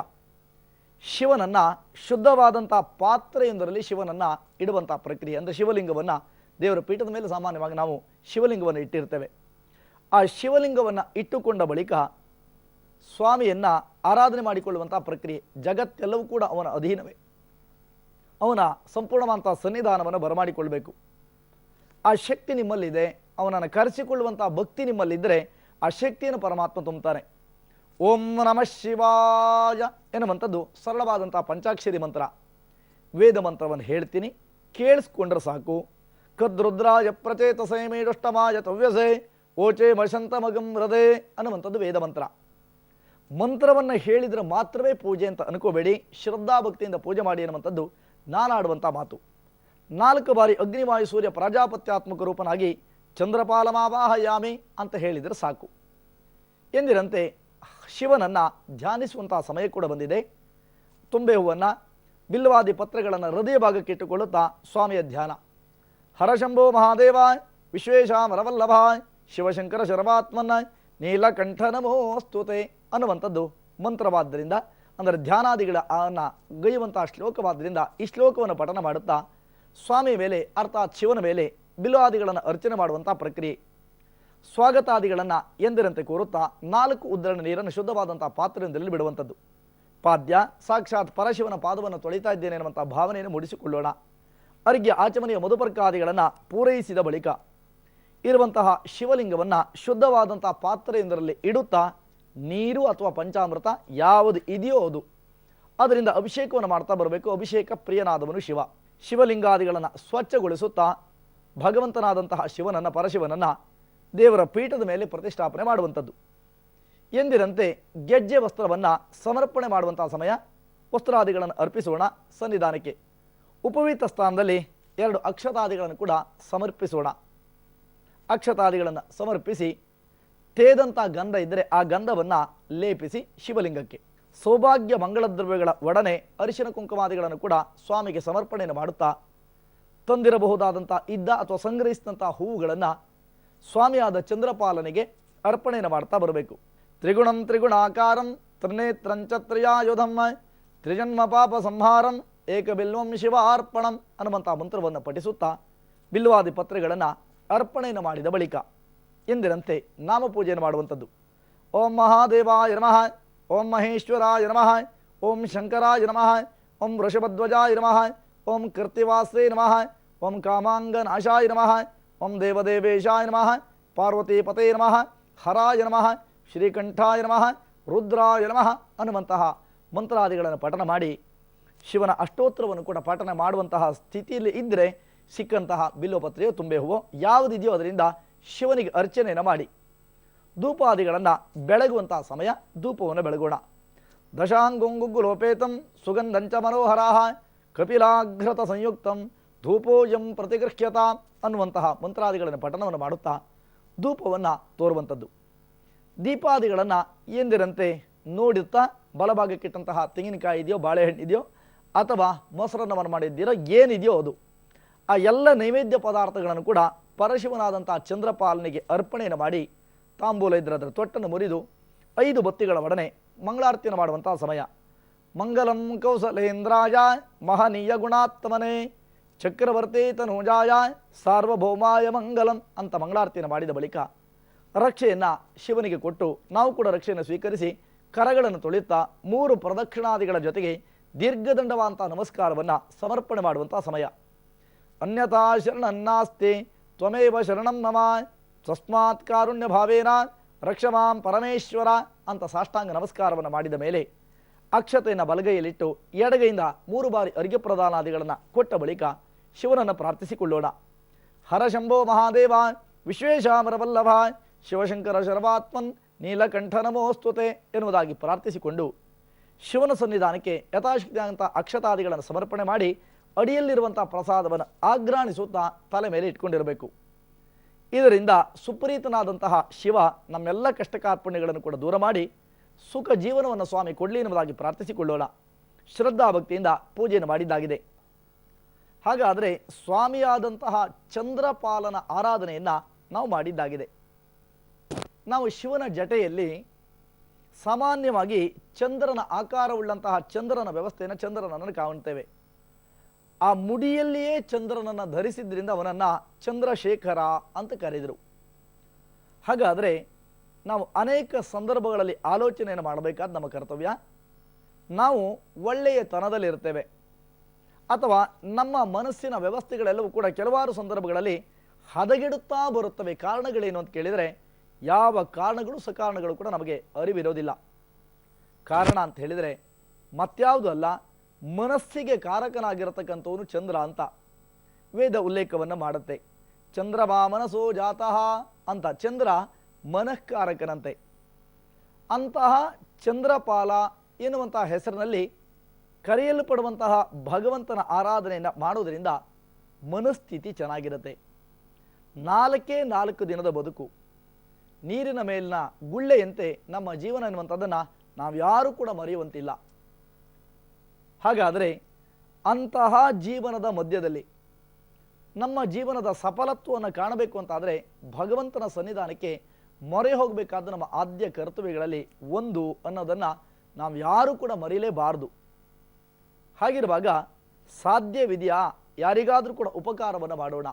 ಶಿವನನ್ನು ಶುದ್ಧವಾದಂಥ ಪಾತ್ರೆಯೊಂದರಲ್ಲಿ ಶಿವನನ್ನು ಇಡುವಂಥ ಪ್ರಕ್ರಿಯೆ. ಅಂದರೆ ಶಿವಲಿಂಗವನ್ನು ದೇವರ ಪೀಠದ ಮೇಲೆ ಸಾಮಾನ್ಯವಾಗಿ ನಾವು ಶಿವಲಿಂಗವನ್ನು ಇಟ್ಟಿರ್ತೇವೆ. ಆ ಶಿವಲಿಂಗವನ್ನು ಇಟ್ಟುಕೊಂಡ ಬಳಿಕ ಸ್ವಾಮಿಯನ್ನು ಆರಾಧನೆ ಮಾಡಿಕೊಳ್ಳುವಂಥ ಪ್ರಕ್ರಿಯೆ. ಜಗತ್ತೆಲ್ಲವೂ ಕೂಡ ಅವನ ಅಧೀನವೇ. ಅವನ ಸಂಪೂರ್ಣವಾದಂಥ ಸನ್ನಿಧಾನವನ್ನು ಬರಮಾಡಿಕೊಳ್ಬೇಕು. ಆ ಶಕ್ತಿ ನಿಮ್ಮಲ್ಲಿದೆ, ಅವನನ್ನು ಕರೆಸಿಕೊಳ್ಳುವಂಥ ಭಕ್ತಿ ನಿಮ್ಮಲ್ಲಿದ್ದರೆ ಆ ಶಕ್ತಿಯನ್ನು ಪರಮಾತ್ಮ ತುಂಬುತ್ತಾನೆ. ಓಂ ನಮಃ ಶಿವಾಯ ಎನ್ನುವಂಥದ್ದು ಸರಳವಾದಂಥ ಪಂಚಾಕ್ಷರಿ ಮಂತ್ರ. ವೇದ ಮಂತ್ರವನ್ನು ಹೇಳ್ತೀನಿ, ಕೇಳಿಸ್ಕೊಂಡ್ರೆ ಸಾಕು. ಕದ್ರುದ್ರಾಯ ಪ್ರಚೇತಸೇ ಮೇಡುಷ್ಟಮಾಯ ತವ್ಯಸೆ ಓಚೆ ಮಶಂತ ಮಗಂ ಹೃದಯ ಅನ್ನುವಂಥದ್ದು ವೇದ ಮಂತ್ರ. ಮಂತ್ರವನ್ನು ಹೇಳಿದರೆ ಮಾತ್ರವೇ ಪೂಜೆ ಅಂತ ಅನ್ಕೋಬೇಡಿ. ಶ್ರದ್ಧಾಭಕ್ತಿಯಿಂದ ಪೂಜೆ ಮಾಡಿ ಎನ್ನುವಂಥದ್ದು ನಾನಾಡುವಂಥ ಮಾತು. 4 ಬಾರಿ ಅಗ್ನಿವಾಯು ಸೂರ್ಯ ಪ್ರಜಾಪತ್ಯಾತ್ಮಕ ರೂಪನಾಗಿ ಚಂದ್ರಪಾಲಮಾವಾಹಯಾಮಿ ಅಂತ ಹೇಳಿದರೆ ಸಾಕು. ಎಂದಿರಂತೆ ಶಿವನನ್ನು ಧ್ಯಾನಿಸುವಂತಹ ಸಮಯ ಕೂಡ ಬಂದಿದೆ. ತುಂಬೆ ಹೂವನ್ನು, ಬಿಲ್ವಾದಿ ಪತ್ರಗಳನ್ನು ಹೃದಯ ಭಾಗಕ್ಕೆ ಇಟ್ಟುಕೊಳ್ಳುತ್ತಾ ಸ್ವಾಮಿಯ ಧ್ಯಾನ. ಹರಶಂಭೋ ಮಹಾದೇವ ವಿಶ್ವೇಶಾಮರವಲ್ಲಭ ಶಿವಶಂಕರ ಶರವಾತ್ಮನ ನೀಲಕಂಠ ನಮೋಸ್ತುತೆ ಅನ್ನುವಂಥದ್ದು ಮಂತ್ರವಾದ್ದರಿಂದ, ಅಂದರೆ ಧ್ಯಾನಾದಿಗಳ ಗೈಯುವಂತಹ ಶ್ಲೋಕವಾದ್ದರಿಂದ ಈ ಶ್ಲೋಕವನ್ನು ಪಠನ ಮಾಡುತ್ತಾ ಸ್ವಾಮಿಯ ಮೇಲೆ ಅರ್ಥಾತ್ ಶಿವನ ಮೇಲೆ ಬಿಲ್ವಾದಿಗಳನ್ನು ಅರ್ಚನೆ ಮಾಡುವಂಥ ಪ್ರಕ್ರಿಯೆ. ಸ್ವಾಗತಾದಿಗಳನ್ನು ಎಂದಿರಂತೆ ಕೋರುತ್ತಾ 4 ಉದ್ಧರಣ ನೀರನ್ನು ಶುದ್ಧವಾದಂಥ ಪಾತ್ರೆಯೊಂದರಲ್ಲಿ ಬಿಡುವಂಥದ್ದು. ಪಾದ್ಯ ಸಾಕ್ಷಾತ್ ಪರಶಿವನ ಪಾದವನ್ನು ತೊಳಿತಾ ಇದ್ದೇನೆ ಎನ್ನುವಂಥ ಭಾವನೆಯನ್ನು ಮೂಡಿಸಿಕೊಳ್ಳೋಣ. ಅರ್ಘ್ಯ ಆಚಮನೆಯ ಮಧುಪರ್ಕಾದಿಗಳನ್ನು ಪೂರೈಸಿದ ಬಳಿಕ ಇರುವಂತಹ ಶಿವಲಿಂಗವನ್ನು ಶುದ್ಧವಾದಂಥ ಪಾತ್ರೆಯೊಂದರಲ್ಲಿ ಇಡುತ್ತಾ ನೀರು ಅಥವಾ ಪಂಚಾಮೃತ ಯಾವುದು ಇದೆಯೋ ಅದರಿಂದ ಅಭಿಷೇಕವನ್ನು ಮಾಡ್ತಾ ಬರಬೇಕು. ಅಭಿಷೇಕ ಪ್ರಿಯನಾದವನು ಶಿವ. ಶಿವಲಿಂಗಾದಿಗಳನ್ನು ಸ್ವಚ್ಛಗೊಳಿಸುತ್ತಾ ಭಗವಂತನಾದಂತಹ ಶಿವನನ್ನು, ಪರಶಿವನನ್ನು ದೇವರ ಪೀಠದ ಮೇಲೆ ಪ್ರತಿಷ್ಠಾಪನೆ ಮಾಡುವಂಥದ್ದು. ಎಂದಿರಂತೆ ಗೆಜ್ಜೆ ವಸ್ತ್ರವನ್ನು ಸಮರ್ಪಣೆ ಮಾಡುವಂತಹ ಸಮಯ. ವಸ್ತ್ರಾದಿಗಳನ್ನು ಅರ್ಪಿಸೋಣ ಸನ್ನಿಧಾನಕ್ಕೆ. ಉಪವೀತ ಸ್ಥಾನದಲ್ಲಿ 2 ಅಕ್ಷತಾದಿಗಳನ್ನು ಕೂಡ ಸಮರ್ಪಿಸೋಣ. ಅಕ್ಷತಾದಿಗಳನ್ನು ಸಮರ್ಪಿಸಿ ತೇದಂಥ ಗಂಧ ಇದ್ದರೆ ಆ ಗಂಧವನ್ನು ಲೇಪಿಸಿ ಶಿವಲಿಂಗಕ್ಕೆ ಸೌಭಾಗ್ಯ ಮಂಗಳ ದ್ರವ್ಯಗಳ ಒಡನೆ ಅರಿಶಿನ ಕುಂಕುಮಾದಿಗಳನ್ನು ಕೂಡ ಸ್ವಾಮಿಗೆ ಸಮರ್ಪಣೆಯನ್ನು ಮಾಡುತ್ತಾ ತಂದಿರಬಹುದಾದಂಥ ಇದ್ದ ಅಥವಾ ಸಂಗ್ರಹಿಸಿದಂಥ ಹೂವುಗಳನ್ನು ಸ್ವಾಮಿಯಾದ ಚಂದ್ರಪಾಲನಿಗೆ ಅರ್ಪಣೆಯನ್ನು ಮಾಡ್ತಾ ಬರಬೇಕು. ತ್ರಿಗುಣಂ ತ್ರಿಗುಣಾಕಾರಂ ತ್ರಿನೇತ್ರಂಚ ತ್ರಿಯಾಯುಧಂ ತ್ರಿಜನ್ಮ ಪಾಪ ಸಂಹಾರಂ ಏಕಬಿಲ್ವಂ ಶಿವಾರ್ಪಣಂ ಅನ್ನುವಂಥ ಮಂತ್ರವನ್ನು ಪಠಿಸುತ್ತಾ ಬಿಲ್ವಾದಿ ಪತ್ರೆಗಳನ್ನು ಅರ್ಪಣೆಯನ್ನು ಮಾಡಿದ ಬಳಿಕ ಎಂದಿರಂತೆ ನಾಮಪೂಜೆಯನ್ನು ಮಾಡುವಂಥದ್ದು. ಓಂ ಮಹಾದೇವಾಯ ನಮಃ, ಓಂ ಮಹೇಶ್ವರಾಯ ನಮಃ, ಓಂ ಶಂಕರಾಯ ನಮಃ, ಓಂ ವೃಷಭಧ್ವಜಾಯ ನಮಃ, ಓಂ ಕೃತ್ತಿವಾಸೇ ನಮಃ, ಓಂ ಕಾಮಾಂಗನಾಶಾಯ ನಮಃ, ಓಂ ದೇವದೇವೇಶಾಯ ನಮಃ, ಪಾರ್ವತೀಪತೇ ನಮಃ, ಹರಾಯ ನಮಃ, ಶ್ರೀಕಂಠಾಯ ನಮಃ, ರುದ್ರಾಯ ನಮಃ ಅನ್ನುವಂತಹ ಮಂತ್ರಾದಿಗಳನ್ನು ಪಠನ ಮಾಡಿ ಶಿವನ ಅಷ್ಟೋತ್ತರವನ್ನು ಕೂಡ ಪಠನ ಮಾಡುವಂತಹ ಸ್ಥಿತಿಯಲ್ಲಿ ಇದ್ದರೆ ಸಿಕ್ಕಂತಹ ಬಿಲ್ಲೋಪತ್ರೆಯೋ ತುಂಬೆ ಹೂವು ಯಾವುದಿದೆಯೋ ಅದರಿಂದ ಶಿವನಿಗೆ ಅರ್ಚನೆಯನ್ನು ಮಾಡಿ ಧೂಪಾದಿಗಳನ್ನು ಬೆಳಗುವಂತಹ ಸಮಯ ಧೂಪವನ್ನು ಬೆಳಗೋಣ. ದಶಾಂಗುಂಗುಗ್ಗುಲೋಪೇತಂ ಸುಗಂಧಂಚ ಮನೋಹರಾಹ ಕಪಿಲಾಘ್ರತ ಸಂಯುಕ್ತಂ ಧೂಪೋಯಂ ಪ್ರತಿಗೃಹ್ಯತ ಅನ್ನುವಂತಹ ಮಂತ್ರಾದಿಗಳನ್ನು ಪಠನವನ್ನು ಮಾಡುತ್ತಾ ಧೂಪವನ್ನು ತೋರುವಂಥದ್ದು. ದೀಪಾದಿಗಳನ್ನು ಎಂದಿರಂತೆ ನೋಡುತ್ತಾ ಬಲಭಾಗಕ್ಕಿಟ್ಟಂತಹ ತೆಂಗಿನಕಾಯಿ ಇದೆಯೋ, ಬಾಳೆಹಣ್ಣು ಇದೆಯೋ ಅಥವಾ ಮೊಸರನ್ನವನ್ನು ಮಾಡಿದ್ದೀರೋ ಏನಿದೆಯೋ ಅದು ಆ ಎಲ್ಲ ನೈವೇದ್ಯ ಪದಾರ್ಥಗಳನ್ನು ಕೂಡ ಪರಶಿವನಾದಂತಹ ಚಂದ್ರಪಾಲನಿಗೆ ಅರ್ಪಣೆಯನ್ನು ಮಾಡಿ ತಾಂಬೂಲ ಇದ್ದರೆ ಅದರ ತೊಟ್ಟನ್ನು ಮುರಿದು 5 ಬತ್ತಿಗಳ ಒಡನೆ ಮಂಗಳಾರತಿಯನ್ನು ಮಾಡುವಂತಹ ಸಮಯ. ಮಂಗಲಂ ಕೌಸಲೇಂದ್ರಾಯ ಮಹನೀಯ ಗುಣಾತ್ಮನೇ ಚಕ್ರವರ್ತಿ ತನೂಜಾಯ ಸಾರ್ವಭೌಮಾಯ ಮಂಗಲಂ ಅಂತ ಮಂಗಳಾರತಿಯನ್ನು ಮಾಡಿದ ಬಳಿಕ ರಕ್ಷೆಯನ್ನು ಶಿವನಿಗೆ ಕೊಟ್ಟು ನಾವು ಕೂಡ ರಕ್ಷೆಯನ್ನು ಸ್ವೀಕರಿಸಿ ಕರಗಳನ್ನು ತೊಳೆಯುತ್ತಾ 3 ಪ್ರದಕ್ಷಿಣಾದಿಗಳ ಜೊತೆಗೆ ದೀರ್ಘದಂಡವಾದಂಥ ನಮಸ್ಕಾರವನ್ನು ಸಮರ್ಪಣೆ ಮಾಡುವಂಥ ಸಮಯ. ಅನ್ಯಥಾ ಶರಣನ್ನಾಸ್ತಿ ತ್ವಮೇವ ಶರಣಂ ಮಮ ತಸ್ಮಾತ್ ಕಾರುಣ್ಯ ಭಾವೇನ ರಕ್ಷಮಾಂ ಪರಮೇಶ್ವರ ಅಂತ ಸಾಷ್ಟಾಂಗ ನಮಸ್ಕಾರವನ್ನು ಮಾಡಿದ ಮೇಲೆ ಅಕ್ಷತೆಯನ್ನು ಬಲಗೈಯಲ್ಲಿಟ್ಟು ಎಡಗೈಯಿಂದ 3 ಬಾರಿ ಅರ್ಘ್ಯ ಪ್ರದಾನಾದಿಗಳನ್ನು ಕೊಟ್ಟ ಬಳಿಕ ಶಿವನನ್ನು ಪ್ರಾರ್ಥಿಸಿಕೊಳ್ಳೋಣ. ಹರಶಂಭೋ ಮಹಾದೇವ ವಿಶ್ವೇಶಾಮರವಲ್ಲಭ ಶಿವಶಂಕರ ಶರ್ವಾತ್ಮನ್ ನೀಲಕಂಠ ನಮೋಸ್ತುತೆ ಎನ್ನುವುದಾಗಿ ಪ್ರಾರ್ಥಿಸಿಕೊಂಡು ಶಿವನ ಸನ್ನಿಧಾನಕ್ಕೆ ಯಥಾಶಕ್ತಿಯಾದಂಥ ಅಕ್ಷತಾದಿಗಳನ್ನು ಸಮರ್ಪಣೆ ಮಾಡಿ ಅಡಿಯಲ್ಲಿರುವಂಥ ಪ್ರಸಾದವನ್ನು ಆಘ್ರಾಣಿಸುತ್ತಾ ತಲೆ ಮೇಲೆ ಇಟ್ಕೊಂಡಿರಬೇಕು. ಇದರಿಂದ ಸುಪ್ರೀತನಾದಂತಹ ಶಿವ ನಮ್ಮೆಲ್ಲ ಕಷ್ಟ ಕಾರ್ಪಣ್ಯಗಳನ್ನು ಕೂಡ ದೂರ ಮಾಡಿ ಸುಖ ಜೀವನವನ್ನು ಸ್ವಾಮಿ ಕೊಡಲಿ ಎನ್ನುವುದಾಗಿ ಪ್ರಾರ್ಥಿಸಿಕೊಳ್ಳೋಣ. ಶ್ರದ್ಧಾಭಕ್ತಿಯಿಂದ ಪೂಜೆಯನ್ನು ಮಾಡಿದ್ದಾಗಿದೆ. ಹಾಗಾದರೆ ಸ್ವಾಮಿಯಾದಂತಹ ಚಂದ್ರಪಾಲನ ಆರಾಧನೆಯನ್ನು ನಾವು ಮಾಡಿದ್ದಾಗಿದೆ. ನಾವು ಶಿವನ ಜಟೆಯಲ್ಲಿ ಸಾಮಾನ್ಯವಾಗಿ ಚಂದ್ರನ ಆಕಾರವುಳ್ಳಂತಹ ಚಂದ್ರನ ವ್ಯವಸ್ಥೆಯನ್ನು ಚಂದ್ರನನ್ನು ಕಾಣುತ್ತೇವೆ. ಆ ಮುಡಿಯಲ್ಲಿಯೇ ಚಂದ್ರನನ್ನು ಧರಿಸಿದ್ರಿಂದ ಅವನನ್ನು ಚಂದ್ರಶೇಖರ ಅಂತ ಕರೆದರು. ಹಾಗಾದರೆ ನಾವು ಅನೇಕ ಸಂದರ್ಭಗಳಲ್ಲಿ ಆಲೋಚನೆಯನ್ನು ಮಾಡಬೇಕಾದ ನಮ್ಮ ಕರ್ತವ್ಯ. ನಾವು ಒಳ್ಳೆಯ ತನದಲ್ಲಿರ್ತೇವೆ ಅಥವಾ ನಮ್ಮ ಮನಸ್ಸಿನ ವ್ಯವಸ್ಥೆಗಳೆಲ್ಲವೂ ಕೂಡ ಕೆಲವಾರು ಸಂದರ್ಭಗಳಲ್ಲಿ ಹದಗೆಡುತ್ತಾ ಬರುತ್ತವೆ. ಕಾರಣಗಳೇನು ಅಂತ ಕೇಳಿದರೆ ಯಾವ ಕಾರಣಗಳು ಸಕಾರಣಗಳು ಕೂಡ ನಮಗೆ ಅರಿವಿರೋದಿಲ್ಲ. ಕಾರಣ ಅಂತ ಹೇಳಿದರೆ ಮತ್ಯಾವುದು ಅಲ್ಲ, ಮನಸ್ಸಿಗೆ ಕಾರಕನಾಗಿರತಕ್ಕಂಥವನು ಚಂದ್ರ ಅಂತ ವೇದ ಉಲ್ಲೇಖವನ್ನು ಮಾಡುತ್ತೆ. ಚಂದ್ರಮಾ ಮನಸೋ ಜಾತಃ ಅಂತ ಚಂದ್ರ ಮನಃಕಾರಕನಂತೆ. ಅಂತಹ ಚಂದ್ರಪಾಲ ಎನ್ನುವಂತಹ ಹೆಸರಿನಲ್ಲಿ ಕರೆಯಲ್ಪಡುವಂತಹ ಭಗವಂತನ ಆರಾಧನೆಯನ್ನು ಮಾಡೋದರಿಂದ ಮನಸ್ಥಿತಿ ಚೆನ್ನಾಗಿರುತ್ತೆ. 4 ದಿನದ ಬದುಕು ನೀರಿನ ಮೇಲಿನ ಗುಳ್ಳೆಯಂತೆ ನಮ್ಮ ಜೀವನ ಎನ್ನುವಂಥದ್ದನ್ನು ನಾವು ಯಾರೂ ಕೂಡ ಮರೆಯುವಂತಿಲ್ಲ. ಹಾಗಾದರೆ ಅಂತಹ ಜೀವನದ ಮಧ್ಯದಲ್ಲಿ ನಮ್ಮ ಜೀವನದ ಸಫಲತ್ವವನ್ನು ಕಾಣಬೇಕು ಅಂತಾದರೆ ಭಗವಂತನ ಸನ್ನಿಧಾನಕ್ಕೆ ಮೊರೆ ಹೋಗಬೇಕಾದ ನಮ್ಮ ಆದ್ಯ ಕರ್ತವ್ಯಗಳಲ್ಲಿ ಒಂದು ಅನ್ನೋದನ್ನು ನಾವು ಯಾರೂ ಕೂಡ ಮರೆಯಲೇಬಾರದು. ಹಾಗಿರುವಾಗ ಸಾಧ್ಯವಿದೆಯಾ ಯಾರಿಗಾದರೂ ಕೂಡ ಉಪಕಾರವನ್ನು ಮಾಡೋಣ,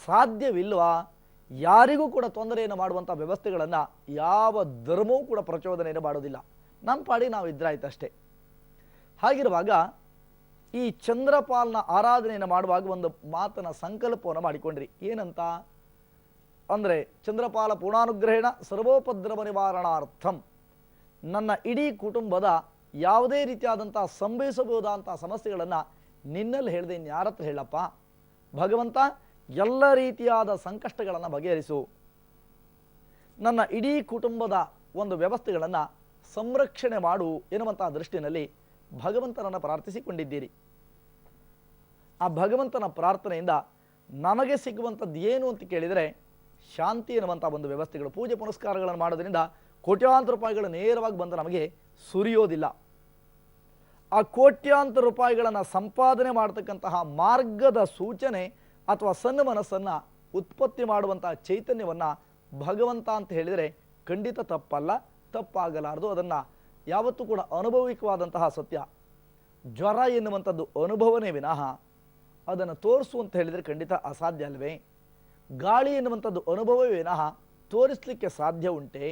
ಸಾಧ್ಯವಿಲ್ವಾ ಯಾರಿಗೂ ಕೂಡ ತೊಂದರೆಯನ್ನು ಮಾಡುವಂಥ ವ್ಯವಸ್ಥೆಗಳನ್ನು ಯಾವ ಧರ್ಮವೂ ಕೂಡ ಪ್ರಚೋದನೆಯನ್ನು ಮಾಡೋದಿಲ್ಲ. ನಮ್ಮ ಪಾಡಿ ನಾವು ಇದ್ರಾಯ್ತಷ್ಟೇ. ಹಾಗಿರುವಾಗ ಈ ಚಂದ್ರಪಾಲನ ಆರಾಧನೆಯನ್ನು ಮಾಡುವಾಗ ಒಂದು ಮಾತನ ಸಂಕಲ್ಪವನ್ನು ಮಾಡಿಕೊಂಡ್ರಿ. ಏನಂತ ಅಂದರೆ ಚಂದ್ರಪಾಲ ಪೂರ್ಣಾನುಗ್ರಹೇಣ ಸರ್ವೋಪದ್ರವ ನಿವಾರಣಾರ್ಥಂ, ನನ್ನ ಇಡೀ ಕುಟುಂಬದ ಯಾವುದೇ ರೀತಿಯಾದಂಥ ಸಂಭವಿಸಬಹುದಾದಂಥ ಸಮಸ್ಯೆಗಳನ್ನು ನಿನ್ನಲ್ಲಿ ಹೇಳಿದೆ ಇನ್ಯಾರ ಹತ್ರ ಹೇಳಪ್ಪ, ಭಗವಂತ ಎಲ್ಲ ರೀತಿಯಾದ ಸಂಕಷ್ಟಗಳನ್ನು ಬಗೆಹರಿಸು, ನನ್ನ ಇಡೀ ಕುಟುಂಬದ ಒಂದು ವ್ಯವಸ್ಥೆಗಳನ್ನು ಸಂರಕ್ಷಣೆ ಮಾಡು ಎನ್ನುವಂಥ ದೃಷ್ಟಿನಲ್ಲಿ ಭಗವಂತನನ್ನು ಪ್ರಾರ್ಥಿಸಿಕೊಂಡಿದ್ದೀರಿ. ಆ ಭಗವಂತನ ಪ್ರಾರ್ಥನೆಯಿಂದ ನಮಗೆ ಸಿಗುವಂಥದ್ದು ಏನು ಅಂತ ಕೇಳಿದರೆ ಶಾಂತಿ ಎನ್ನುವಂಥ ಒಂದು ವ್ಯವಸ್ಥೆಗಳು. ಪೂಜೆ ಪುನಸ್ಕಾರಗಳನ್ನು ಮಾಡೋದ್ರಿಂದ ಕೋಟ್ಯಾಂತರ ರೂಪಾಯಿಗಳು ನೇರವಾಗಿ ಬಂದು ನಮಗೆ ಸುರಿಯೋದಿಲ್ಲ. ಆ ಕೋಟ್ಯಾಂತರ ರೂಪಾಯಿಗಳನ್ನು ಸಂಪಾದನೆ ಮಾಡತಕ್ಕಂತಹ ಮಾರ್ಗದ ಸೂಚನೆ ಅಥವಾ ಸಣ್ಣ ಮನಸ್ಸನ್ನು ಉತ್ಪತ್ತಿ ಮಾಡುವಂತಹ ಚೈತನ್ಯವನ್ನು ಭಗವಂತ ಅಂತ ಹೇಳಿದರೆ ಖಂಡಿತ ತಪ್ಪಲ್ಲ, ತಪ್ಪಾಗಲಾರದು. ಅದನ್ನು ಯಾವತ್ತೂ ಕೂಡ ಅನುಭವಿಕವಾದಂತಹ ಸತ್ಯ. ಜ್ವರ ಎನ್ನುವಂಥದ್ದು ಅನುಭವನೇ ವಿನಃ ಅದನ್ನು ತೋರಿಸು ಅಂತ ಹೇಳಿದರೆ ಖಂಡಿತ ಅಸಾಧ್ಯ ಅಲ್ವೇ? ಗಾಳಿ ಎನ್ನುವಂಥದ್ದು ಅನುಭವವೇ ವಿನಃ ತೋರಿಸಲಿಕ್ಕೆ ಸಾಧ್ಯ ಉಂಟೆ?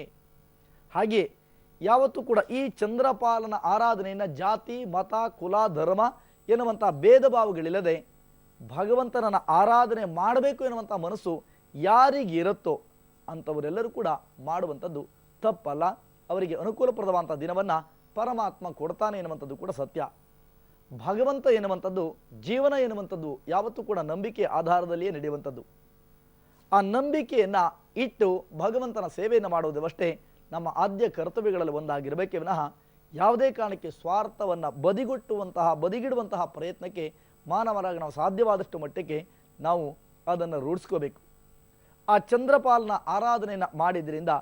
ಹಾಗೆ ಯಾವತ್ತೂ ಕೂಡ ಈ ಚಂದ್ರಪಾಲನ ಆರಾಧನೆಯನ್ನು ಜಾತಿ, ಮತ, ಕುಲ, ಧರ್ಮ ಎನ್ನುವಂಥ ಭೇದ ಭಾವಗಳಿಲ್ಲದೆ ಭಗವಂತನನ್ನು ಆರಾಧನೆ ಮಾಡಬೇಕು ಎನ್ನುವಂಥ ಮನಸ್ಸು ಯಾರಿಗಿರುತ್ತೋ ಅಂಥವರೆಲ್ಲರೂ ಕೂಡ ಮಾಡುವಂಥದ್ದು ತಪ್ಪಲ್ಲ. ಅವರಿಗೆ ಅನುಕೂಲಪ್ರದವಾದಂಥ ದಿನವನ್ನು ಪರಮಾತ್ಮ ಕೊಡ್ತಾನೆ ಎನ್ನುವಂಥದ್ದು ಕೂಡ ಸತ್ಯ. ಭಗವಂತ ಎನ್ನುವಂಥದ್ದು, ಜೀವನ ಎನ್ನುವಂಥದ್ದು ಯಾವತ್ತೂ ಕೂಡ ನಂಬಿಕೆ ಆಧಾರದಲ್ಲಿಯೇ ನಡೆಯುವಂಥದ್ದು. ಆ ನಂಬಿಕೆಯನ್ನು ಇಟ್ಟು ಭಗವಂತನ ಸೇವೆಯನ್ನು ಮಾಡುವುದಷ್ಟೇ ನಮ್ಮ ಆದ್ಯ ಕರ್ತವ್ಯಗಳಲ್ಲಿ ಒಂದಾಗಿರಬೇಕೇ ವಿನಃ ಯಾವುದೇ ಕಾರಣಕ್ಕೆ ಸ್ವಾರ್ಥವನ್ನು ಬದಿಗಿಡುವಂತಹ ಪ್ರಯತ್ನಕ್ಕೆ ಮಾನವರಾಗಿ ನಾವು ಸಾಧ್ಯವಾದಷ್ಟು ಮಟ್ಟಿಗೆ ನಾವು ಅದನ್ನು ರೂಢಿಸ್ಕೋಬೇಕು. ಆ ಚಂದ್ರಪಾಲನ ಆರಾಧನೆಯನ್ನು ಮಾಡಿದ್ರಿಂದ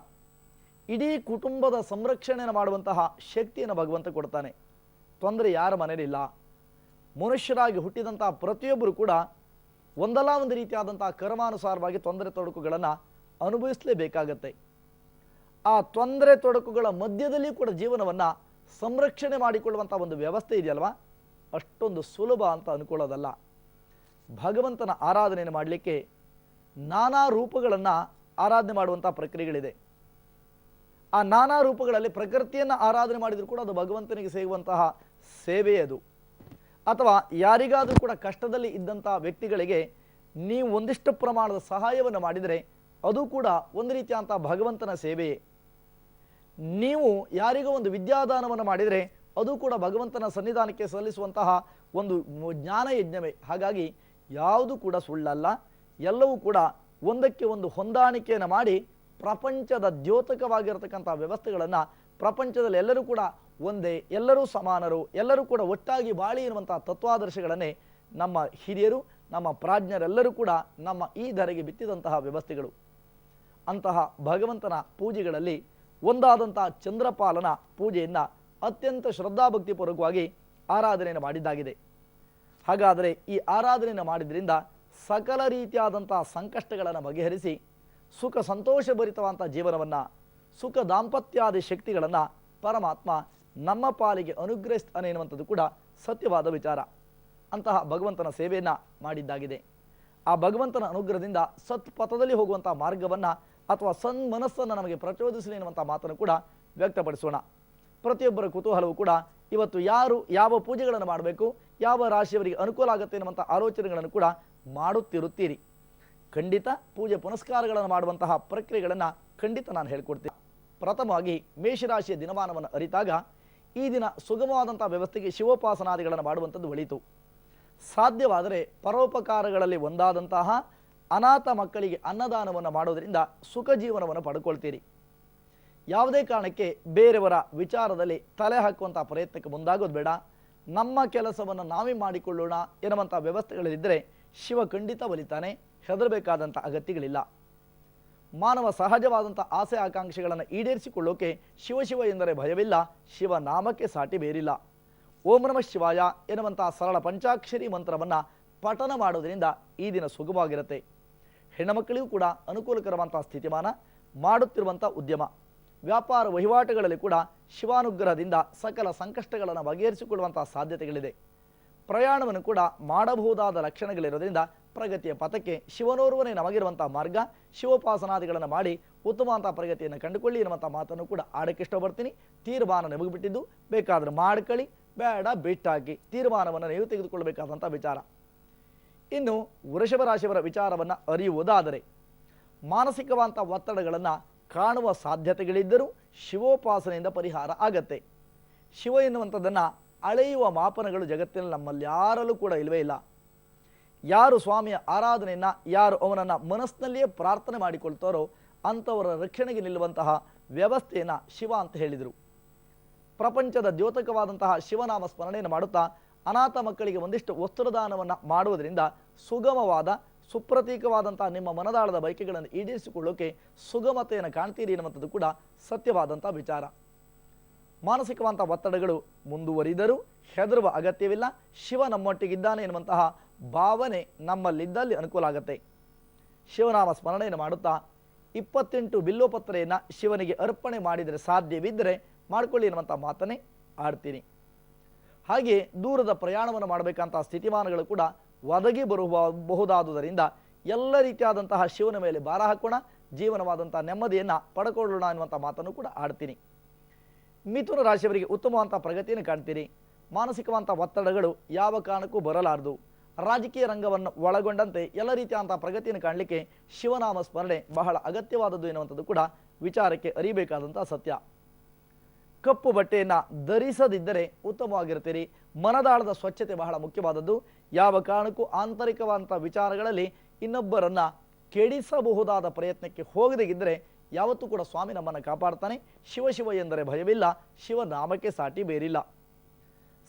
ಇಡೀ ಕುಟುಂಬದ ಸಂರಕ್ಷಣೆಯನ್ನು ಮಾಡುವಂತಹ ಶಕ್ತಿಯನ್ನು ಭಗವಂತ ಕೊಡ್ತಾನೆ. ತೊಂದರೆ ಯಾರ ಮನೆಯಲ್ಲಿಲ್ಲ. ಮನುಷ್ಯರಾಗಿ ಹುಟ್ಟಿದಂತಹ ಪ್ರತಿಯೊಬ್ಬರು ಕೂಡ ಒಂದಲ್ಲ ಒಂದು ರೀತಿಯಾದಂತಹ ಕರ್ಮಾನುಸಾರವಾಗಿ ತೊಂದರೆ ತೊಡಕುಗಳನ್ನು ಅನುಭವಿಸಲೇಬೇಕಾಗತ್ತೆ. ಆ ತೊಂದರೆ ತೊಡಕುಗಳ ಮಧ್ಯದಲ್ಲಿ ಕೂಡ ಜೀವನವನ್ನು ಸಂರಕ್ಷಣೆ ಮಾಡಿಕೊಳ್ಳುವಂಥ ಒಂದು ವ್ಯವಸ್ಥೆ ಇದೆಯಲ್ವಾ, ಅಷ್ಟೊಂದು ಸುಲಭ ಅಂತ ಅನ್ಕೊಳ್ಳೋದಲ್ಲ. ಭಗವಂತನ ಆರಾಧನೆಯನ್ನು ಮಾಡಲಿಕ್ಕೆ ನಾನಾ ರೂಪಗಳನ್ನು ಆರಾಧನೆ ಮಾಡುವಂಥ ಪ್ರಕ್ರಿಯೆಗಳಿದೆ. ಆ ನಾನಾ ರೂಪಗಳಲ್ಲಿ ಪ್ರಕೃತಿಯನ್ನು ಆರಾಧನೆ ಮಾಡಿದರೂ ಕೂಡ ಅದು ಭಗವಂತನಿಗೆ ಸಿಗುವಂತಹ ಸೇವೆ ಅದು. ಅಥವಾ ಯಾರಿಗಾದರೂ ಕೂಡ ಕಷ್ಟದಲ್ಲಿ ಇದ್ದಂತಹ ವ್ಯಕ್ತಿಗಳಿಗೆ ನೀವು ಒಂದಿಷ್ಟು ಪ್ರಮಾಣದ ಸಹಾಯವನ್ನು ಮಾಡಿದರೆ ಅದು ಕೂಡ ಒಂದು ರೀತಿಯಾದಂಥ ಭಗವಂತನ ಸೇವೆಯೇ. ನೀವು ಯಾರಿಗೋ ಒಂದು ವಿದ್ಯಾದಾನವನ್ನು ಮಾಡಿದರೆ ಅದು ಕೂಡ ಭಗವಂತನ ಸನ್ನಿಧಾನಕ್ಕೆ ಸಲ್ಲಿಸುವಂತಹ ಒಂದು ಜ್ಞಾನ ಯಜ್ಞವೇ. ಹಾಗಾಗಿ ಯಾವುದು ಕೂಡ ಸುಳ್ಳಲ್ಲ, ಎಲ್ಲವೂ ಕೂಡ ಒಂದಕ್ಕೆ ಒಂದು ಹೊಂದಾಣಿಕೆಯನ್ನು ಮಾಡಿ ಪ್ರಪಂಚದ ದ್ಯೋತಕವಾಗಿರತಕ್ಕಂಥ ವ್ಯವಸ್ಥೆಗಳನ್ನು, ಪ್ರಪಂಚದಲ್ಲಿ ಎಲ್ಲರೂ ಕೂಡ ಒಂದೇ, ಎಲ್ಲರೂ ಸಮಾನರು, ಎಲ್ಲರೂ ಕೂಡ ಒಟ್ಟಾಗಿ ಬಾಳಿ ಇರುವಂತಹ ತತ್ವಾದರ್ಶಗಳನ್ನೇ ನಮ್ಮ ಹಿರಿಯರು, ನಮ್ಮ ಪ್ರಾಜ್ಞರೆಲ್ಲರೂ ಕೂಡ ನಮ್ಮ ಈ ಧರೆಗೆ ಬಿತ್ತಿದಂತಹ ವ್ಯವಸ್ಥೆಗಳು. ಅಂತಹ ಭಗವಂತನ ಪೂಜೆಗಳಲ್ಲಿ ಒಂದಾದಂತಹ ಚಂದ್ರಪಾಲನ ಪೂಜೆಯನ್ನು ಅತ್ಯಂತ ಶ್ರದ್ಧಾಭಕ್ತಿಪೂರ್ವಕವಾಗಿ ಆರಾಧನೆಯನ್ನು ಮಾಡಿದ್ದಾಗಿದೆ. ಹಾಗಾದರೆ ಈ ಆರಾಧನೆಯನ್ನು ಮಾಡಿದ್ರಿಂದ ಸಕಲ ರೀತಿಯಾದಂತಹ ಸಂಕಷ್ಟಗಳನ್ನು ಬಗೆಹರಿಸಿ ಸುಖ ಸಂತೋಷಭರಿತವಾದಂಥ ಜೀವನವನ್ನು, ಸುಖ ದಾಂಪತ್ಯಾದಿ ಶಕ್ತಿಗಳನ್ನು ಪರಮಾತ್ಮ ನಮ್ಮ ಪಾಲಿಗೆ ಅನುಗ್ರಹಿಸ್ತಾನೆ ಎನ್ನುವಂಥದ್ದು ಕೂಡ ಸತ್ಯವಾದ ವಿಚಾರ. ಅಂತಹ ಭಗವಂತನ ಸೇವೆಯನ್ನು ಮಾಡಿದ್ದಾಗಿದೆ. ಆ ಭಗವಂತನ ಅನುಗ್ರಹದಿಂದ ಸತ್ಪಥದಲ್ಲಿ ಹೋಗುವಂಥ ಮಾರ್ಗವನ್ನು ಅಥವಾ ಸನ್ಮನಸ್ಸನ್ನು ನಮಗೆ ಪ್ರಚೋದಿಸಲಿ ಎನ್ನುವಂಥ ಮಾತನ್ನು ಕೂಡ ವ್ಯಕ್ತಪಡಿಸೋಣ. ಪ್ರತಿಯೊಬ್ಬರ ಕುತೂಹಲವು ಕೂಡ ಇವತ್ತು ಯಾರು ಯಾವ ಪೂಜೆಗಳನ್ನು ಮಾಡಬೇಕು, ಯಾವ ರಾಶಿಯವರಿಗೆ ಅನುಕೂಲ ಆಗುತ್ತೆ ಎನ್ನುವಂಥ ಆಲೋಚನೆಗಳನ್ನು ಕೂಡ ಮಾಡುತ್ತಿರುತ್ತೀರಿ. ಖಂಡಿತ ಪೂಜೆ ಪುನಸ್ಕಾರಗಳನ್ನು ಮಾಡುವಂತಹ ಪ್ರಕ್ರಿಯೆಗಳನ್ನು ಖಂಡಿತ ನಾನು ಹೇಳ್ಕೊಡ್ತೀನಿ. ಪ್ರಥಮವಾಗಿ ಮೇಷರಾಶಿಯ ದಿನಮಾನವನ್ನು ಅರಿತಾಗ ಈ ದಿನ ಸುಗಮವಾದಂಥ ವ್ಯವಸ್ಥೆಗೆ ಶಿವೋಪಾಸನಾದಿಗಳನ್ನು ಮಾಡುವಂಥದ್ದು ಒಳಿತು. ಸಾಧ್ಯವಾದರೆ ಪರೋಪಕಾರಗಳಲ್ಲಿ ಒಂದಾದಂತಹ ಅನಾಥ ಮಕ್ಕಳಿಗೆ ಅನ್ನದಾನವನ್ನು ಮಾಡೋದರಿಂದ ಸುಖ ಜೀವನವನ್ನು ಪಡ್ಕೊಳ್ತೀರಿ. ಯಾವುದೇ ಕಾರಣಕ್ಕೆ ಬೇರೆಯವರ ವಿಚಾರದಲ್ಲಿ ತಲೆ ಹಾಕುವಂಥ ಪ್ರಯತ್ನಕ್ಕೆ ಮುಂದಾಗೋದು ಬೇಡ. ನಮ್ಮ ಕೆಲಸವನ್ನು ನಾವೇ ಮಾಡಿಕೊಳ್ಳೋಣ ಎನ್ನುವಂಥ ವ್ಯವಸ್ಥೆಗಳಿದ್ದರೆ ಶಿವ ಖಂಡಿತ ಒಲಿತಾನೆ. ಹೆದರಬೇಕಾದಂಥ ಅಗತ್ಯಗಳಿಲ್ಲ. ಮಾನವ ಸಹಜವಾದಂಥ ಆಸೆ ಆಕಾಂಕ್ಷೆಗಳನ್ನು ಈಡೇರಿಸಿಕೊಳ್ಳೋಕೆ ಶಿವ ಎಂದರೆ ಭಯವಿಲ್ಲ. ಶಿವ ನಾಮಕ್ಕೆ ಸಾಟಿ ಬೇರಿಲ್ಲ. ಓಂ ನಮಃ ಶಿವಾಯ ಎನ್ನುವಂಥ ಸರಳ ಪಂಚಾಕ್ಷರಿ ಮಂತ್ರವನ್ನು ಪಠನ ಮಾಡೋದರಿಂದ ಈ ದಿನ ಸುಗಮವಾಗಿರುತ್ತೆ. ಹೆಣ್ಣುಮಕ್ಕಳಿಗೂ ಕೂಡ ಅನುಕೂಲಕರವಂಥ ಸ್ಥಿತಿಮಾನ. ಮಾಡುತ್ತಿರುವಂಥ ಉದ್ಯಮ ವ್ಯಾಪಾರ ವಹಿವಾಟುಗಳಲ್ಲಿ ಕೂಡ ಶಿವಾನುಗ್ರಹದಿಂದ ಸಕಲ ಸಂಕಷ್ಟಗಳನ್ನು ಬಗೆಹರಿಸಿಕೊಳ್ಳುವಂಥ ಸಾಧ್ಯತೆಗಳಿದೆ. ಪ್ರಯಾಣವನ್ನು ಕೂಡ ಮಾಡಬಹುದಾದ ಲಕ್ಷಣಗಳಿರೋದ್ರಿಂದ ಪ್ರಗತಿಯ ಪಥಕ್ಕೆ ಶಿವನೋರ್ವನೇ ನಮಗಿರುವಂಥ ಮಾರ್ಗ. ಶಿವೋಪಾಸನಾದಿಗಳನ್ನು ಮಾಡಿ ಉತ್ತಮವಂಥ ಪ್ರಗತಿಯನ್ನು ಕಂಡುಕೊಳ್ಳಿ ಎನ್ನುವಂಥ ಮಾತನ್ನು ಕೂಡ ಆಡಕ್ಕೆ ಇಷ್ಟಪಡ್ತೀನಿ. ತೀರ್ಮಾನ ನಿಮಗೆ ಬಿಟ್ಟಿದ್ದು, ಬೇಕಾದರೆ ಮಾಡ್ಕೊಳ್ಳಿ, ಬೇಡ ಬಿಟ್ಟಾಕಿ. ತೀರ್ಮಾನವನ್ನು ನೀವು ತೆಗೆದುಕೊಳ್ಳಬೇಕಾದಂಥ ವಿಚಾರ. ಇನ್ನು ವೃಷಭ ರಾಶಿಯವರ ವಿಚಾರವನ್ನು ಅರಿಯುವುದಾದರೆ ಮಾನಸಿಕವಾದಂಥ ಒತ್ತಡಗಳನ್ನು ಕಾಣುವ ಸಾಧ್ಯತೆಗಳಿದ್ದರೂ ಶಿವೋಪಾಸನೆಯಿಂದ ಪರಿಹಾರ ಆಗತ್ತೆ. ಶಿವ ಎನ್ನುವಂಥದ್ದನ್ನು ಅಳೆಯುವ ಮಾಪನಗಳು ಜಗತ್ತಿನಲ್ಲಿ ನಮ್ಮಲ್ಲಿ ಯಾರಲ್ಲೂ ಕೂಡ ಇಲ್ಲವೇ ಇಲ್ಲ. ಯಾರು ಸ್ವಾಮಿಯ ಆರಾಧನೆಯನ್ನು, ಯಾರು ಅವನನ್ನು ಮನಸ್ಸಿನಲ್ಲಿಯೇ ಪ್ರಾರ್ಥನೆ ಮಾಡಿಕೊಳ್ತಾರೋ ಅಂಥವರ ರಕ್ಷಣೆಗೆ ನಿಲ್ಲುವಂತಹ ವ್ಯವಸ್ಥೆಯನ್ನು ಶಿವ ಅಂತ ಹೇಳಿದರು. ಪ್ರಪಂಚದ ದ್ಯೋತಕವಾದಂತಹ ಶಿವನಾಮ ಸ್ಮರಣೆಯನ್ನು ಮಾಡುತ್ತಾ ಅನಾಥ ಮಕ್ಕಳಿಗೆ ಒಂದಿಷ್ಟು ವಸ್ತ್ರದಾನವನ್ನು ಮಾಡುವುದರಿಂದ ಸುಗಮವಾದ ಸುಪ್ರತೀಕವಾದಂತಹ ನಿಮ್ಮ ಮನದಾಳದ ಬಯಕೆಗಳನ್ನು ಈಡೇರಿಸಿಕೊಳ್ಳೋಕೆ ಸುಗಮತೆಯನ್ನು ಕಾಣ್ತೀರಿ ಎನ್ನುವಂಥದ್ದು ಕೂಡ ಸತ್ಯವಾದಂಥ ವಿಚಾರ. ಮಾನಸಿಕವಾದಂಥ ಒತ್ತಡಗಳು ಮುಂದುವರಿದರೂ ಹೆದರುವ ಅಗತ್ಯವಿಲ್ಲ. ಶಿವ ನಮ್ಮೊಟ್ಟಿಗಿದ್ದಾನೆ ಎನ್ನುವಂತಹ ಭಾವನೆ ನಮ್ಮಲ್ಲಿದ್ದಲ್ಲಿ ಅನುಕೂಲ ಆಗುತ್ತೆ. ಶಿವನಾಮ ಸ್ಮರಣೆಯನ್ನು ಮಾಡುತ್ತಾ 28 ಬಿಲ್ಲೋಪತ್ರೆಯನ್ನು ಶಿವನಿಗೆ ಅರ್ಪಣೆ ಮಾಡಿದರೆ ಸಾಧ್ಯವಿದ್ದರೆ ಮಾಡಿಕೊಳ್ಳಿ ಎನ್ನುವಂಥ ಮಾತನ್ನೇ ಆಡ್ತೀನಿ. ಹಾಗೆ ದೂರದ ಪ್ರಯಾಣವನ್ನು ಮಾಡಬೇಕಂತ ಸ್ಥಿತಿಮಾನಗಳು ಕೂಡ ಒದಗಿ ಬರಬಹುದಾದುದರಿಂದ ಎಲ್ಲ ರೀತಿಯಾದಂತಹ ಶಿವನ ಮೇಲೆ ಭಾರ ಹಾಕೋಣ, ಜೀವನವಾದಂಥ ನೆಮ್ಮದಿಯನ್ನು ಪಡ್ಕೊಳ್ಳೋಣ ಎನ್ನುವಂಥ ಮಾತನ್ನು ಕೂಡ ಆಡ್ತೀನಿ. ಮಿಥುನ ರಾಶಿಯವರಿಗೆ ಉತ್ತಮವಂಥ ಪ್ರಗತಿಯನ್ನು ಕಾಣ್ತೀರಿ. ಮಾನಸಿಕವಂಥ ಒತ್ತಡಗಳು ಯಾವ ಕಾರಣಕ್ಕೂ ಬರಲಾರದು. ರಾಜಕೀಯ ರಂಗವನ್ನು ಒಳಗೊಂಡಂತೆ ಎಲ್ಲ ರೀತಿಯಾದಂಥ ಪ್ರಗತಿಯನ್ನು ಕಾಣಲಿಕ್ಕೆ ಶಿವನಾಮ ಸ್ಮರಣೆ ಬಹಳ ಅಗತ್ಯವಾದದ್ದು ಎನ್ನುವಂಥದ್ದು ಕೂಡ ವಿಚಾರಕ್ಕೆ ಅರಿಬೇಕಾದಂಥ ಸತ್ಯ. ಕಪ್ಪು ಬಟ್ಟೆಯನ್ನು ಧರಿಸದಿದ್ದರೆ ಉತ್ತಮವಾಗಿರ್ತೀರಿ. ಮನದಾಳದ ಸ್ವಚ್ಛತೆ ಬಹಳ ಮುಖ್ಯವಾದದ್ದು. ಯಾವ ಕಾರಣಕ್ಕೂ ಆಂತರಿಕವಾದಂಥ ವಿಚಾರಗಳಲ್ಲಿ ಇನ್ನೊಬ್ಬರನ್ನು ಕೆಡಿಸಬಹುದಾದ ಪ್ರಯತ್ನಕ್ಕೆ ಹೋಗದಿದ್ದರೆ ಯಾವತ್ತೂ ಕೂಡ ಸ್ವಾಮಿ ನಮ್ಮನ್ನು ಕಾಪಾಡ್ತಾನೆ. ಶಿವ ಎಂದರೆ ಭಯವಿಲ್ಲ, ಶಿವನಾಮಕ್ಕೆ ಸಾಟಿ ಬೇರಿಲ್ಲ.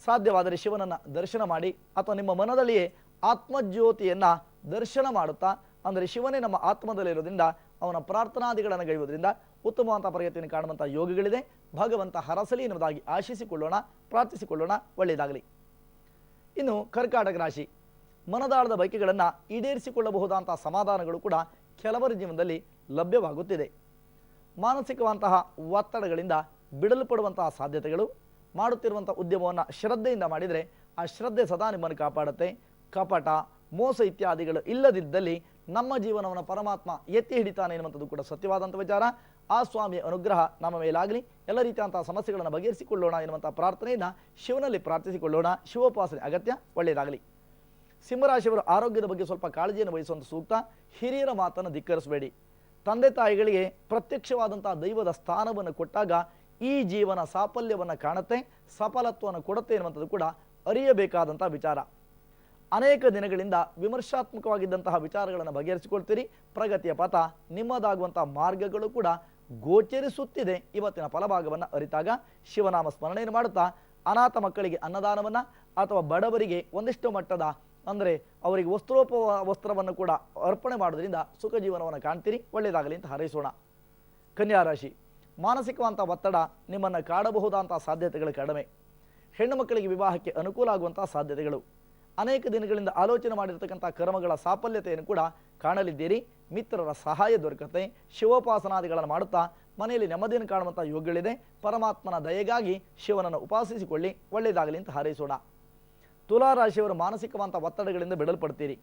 ಸಾಧ್ಯವಾದರೆ ಶಿವನನ್ನು ದರ್ಶನ ಮಾಡಿ ಅಥವಾ ನಿಮ್ಮ ಮನದಲ್ಲಿಯೇ ಆತ್ಮಜ್ಯೋತಿಯನ್ನು ದರ್ಶನ ಮಾಡುತ್ತಾ, ಅಂದರೆ ಶಿವನೇ ನಮ್ಮ ಆತ್ಮದಲ್ಲಿರೋದ್ರಿಂದ ಅವನ ಪ್ರಾರ್ಥನಾದಿಗಳನ್ನು ಗೈಯುವುದರಿಂದ ಉತ್ತಮವಾದ ಪ್ರಗತಿಯನ್ನು ಕಾಣುವಂಥ ಯೋಗಗಳಿದೆ. ಭಗವಂತ ಹರಸಲಿ ಎನ್ನುವುದಾಗಿ ಆಶಿಸಿಕೊಳ್ಳೋಣ, ಪ್ರಾರ್ಥಿಸಿಕೊಳ್ಳೋಣ. ಒಳ್ಳೆಯದಾಗಲಿ. ಇನ್ನು ಕರ್ಕಾಟಕ ರಾಶಿ, ಮನದಾಳದ ಬಯಕೆಗಳನ್ನು ಈಡೇರಿಸಿಕೊಳ್ಳಬಹುದಾದಂಥ ಸಮಾಧಾನಗಳು ಕೂಡ ಕೆಲವರ ಜೀವನದಲ್ಲಿ ಲಭ್ಯವಾಗುತ್ತಿದೆ. ಮಾನಸಿಕವಂತಹ ಒತ್ತಡಗಳಿಂದ ಬಿಡಲ್ಪಡುವಂತಹ ಸಾಧ್ಯತೆಗಳು, ಮಾಡುತ್ತಿರುವಂಥ ಉದ್ಯಮವನ್ನು ಶ್ರದ್ಧೆಯಿಂದ ಮಾಡಿದರೆ ಆ ಶ್ರದ್ಧೆ ಸದಾ ನಿಮ್ಮನ್ನು ಕಾಪಾಡುತ್ತೆ. ಕಪಟ, ಮೋಸ ಇತ್ಯಾದಿಗಳು ಇಲ್ಲದಿದ್ದಲ್ಲಿ ನಮ್ಮ ಜೀವನವನ್ನು ಪರಮಾತ್ಮ ಎತ್ತಿ ಹಿಡಿತಾನೆ ಎನ್ನುವಂಥದ್ದು ಕೂಡ ಸತ್ಯವಾದಂಥ ವಿಚಾರ. ಆ ಸ್ವಾಮಿಯ ಅನುಗ್ರಹ ನಮ್ಮ ಮೇಲಾಗಲಿ. ಎಲ್ಲ ರೀತಿಯಂತಹ ಸಮಸ್ಯೆಗಳನ್ನು ಬಗೆಹರಿಸಿಕೊಳ್ಳೋಣ ಎನ್ನುವಂಥ ಪ್ರಾರ್ಥನೆಯನ್ನು ಶಿವನಲ್ಲಿ ಪ್ರಾರ್ಥಿಸಿಕೊಳ್ಳೋಣ. ಶಿವೋಪಾಸನೆ ಅಗತ್ಯ. ಒಳ್ಳೆಯದಾಗಲಿ. ಸಿಂಹರಾಶಿಯವರು ಆರೋಗ್ಯದ ಬಗ್ಗೆ ಸ್ವಲ್ಪ ಕಾಳಜಿಯನ್ನು ವಹಿಸುವಂಥ ಸೂಕ್ತ. ಹಿರಿಯರ ಮಾತನ್ನು ಧಿಕ್ಕರಿಸಬೇಡಿ. ತಂದೆ ತಾಯಿಗಳಿಗೆ ಪ್ರತ್ಯಕ್ಷವಾದಂಥ ದೈವದ ಸ್ಥಾನವನ್ನು ಕೊಟ್ಟಾಗ ಈ ಜೀವನ ಸಾಫಲ್ಯವನ್ನು ಕಾಣುತ್ತೆ, ಸಫಲತ್ವವನ್ನು ಕೊಡುತ್ತೆ ಎನ್ನುವಂಥದ್ದು ಕೂಡ ಅರಿಯಬೇಕಾದಂಥ ವಿಚಾರ. ಅನೇಕ ದಿನಗಳಿಂದ ವಿಮರ್ಶಾತ್ಮಕವಾಗಿದ್ದಂತಹ ವಿಚಾರಗಳನ್ನು ಬಗೆಹರಿಸಿಕೊಳ್ತೀರಿ. ಪ್ರಗತಿಯ ಪಥ, ನಿಮ್ಮದಾಗುವಂಥ ಮಾರ್ಗಗಳು ಕೂಡ ಗೋಚರಿಸುತ್ತಿದೆ. ಇವತ್ತಿನ ಫಲಭಾಗವನ್ನು ಅರಿತಾಗ ಶಿವನಾಮ ಸ್ಮರಣೆಯನ್ನು ಮಾಡುತ್ತಾ ಅನಾಥ ಮಕ್ಕಳಿಗೆ ಅನ್ನದಾನವನ್ನು ಅಥವಾ ಬಡವರಿಗೆ ಒಂದಿಷ್ಟು ಮಟ್ಟದ ಅಂದರೆ ಅವರಿಗೆ ವಸ್ತ್ರವನ್ನು ಕೂಡ ಅರ್ಪಣೆ ಮಾಡೋದ್ರಿಂದ ಸುಖ ಜೀವನವನ್ನು ಕಾಣ್ತೀರಿ. ಒಳ್ಳೆಯದಾಗಲಿ ಅಂತ ಹಾರೈಸೋಣ. ಕನ್ಯಾ ರಾಶಿ, ಮಾನಸಿಕವಂಥ ಒತ್ತಡ ನಿಮ್ಮನ್ನು ಕಾಡಬಹುದಾದಂಥ ಸಾಧ್ಯತೆಗಳು ಕಡಿಮೆ. ಹೆಣ್ಣು ಮಕ್ಕಳಿಗೆ ವಿವಾಹಕ್ಕೆ ಅನುಕೂಲ ಆಗುವಂಥ ಸಾಧ್ಯತೆಗಳು. ಅನೇಕ ದಿನಗಳಿಂದ ಆಲೋಚನೆ ಮಾಡಿರ್ತಕ್ಕಂಥ ಕರ್ಮಗಳ ಸಾಫಲ್ಯತೆಯನ್ನು ಕೂಡ ಕಾಣಲಿದ್ದೀರಿ. ಮಿತ್ರರ ಸಹಾಯ ದೊರಕತೆ. ಶಿವೋಪಾಸನಾದಿಗಳನ್ನು ಮಾಡುತ್ತಾ ಮನೆಯಲ್ಲಿ ನೆಮ್ಮದಿಯನ್ನು ಕಾಣುವಂಥ ಯೋಗಗಳಿದೆ. ಪರಮಾತ್ಮನ ದಯೆಗಾಗಿ ಶಿವನನ್ನು ಉಪಾಸಿಸಿಕೊಳ್ಳಿ. ಒಳ್ಳೆಯದಾಗಲಿ ಅಂತ ಹಾರೈಸೋಣ. ತುಲಾರಾಶಿಯವರು ಮಾನಸಿಕವಂಥ ಒತ್ತಡಗಳಿಂದ ಬಿಡಲ್ಪಡ್ತೀರಿ.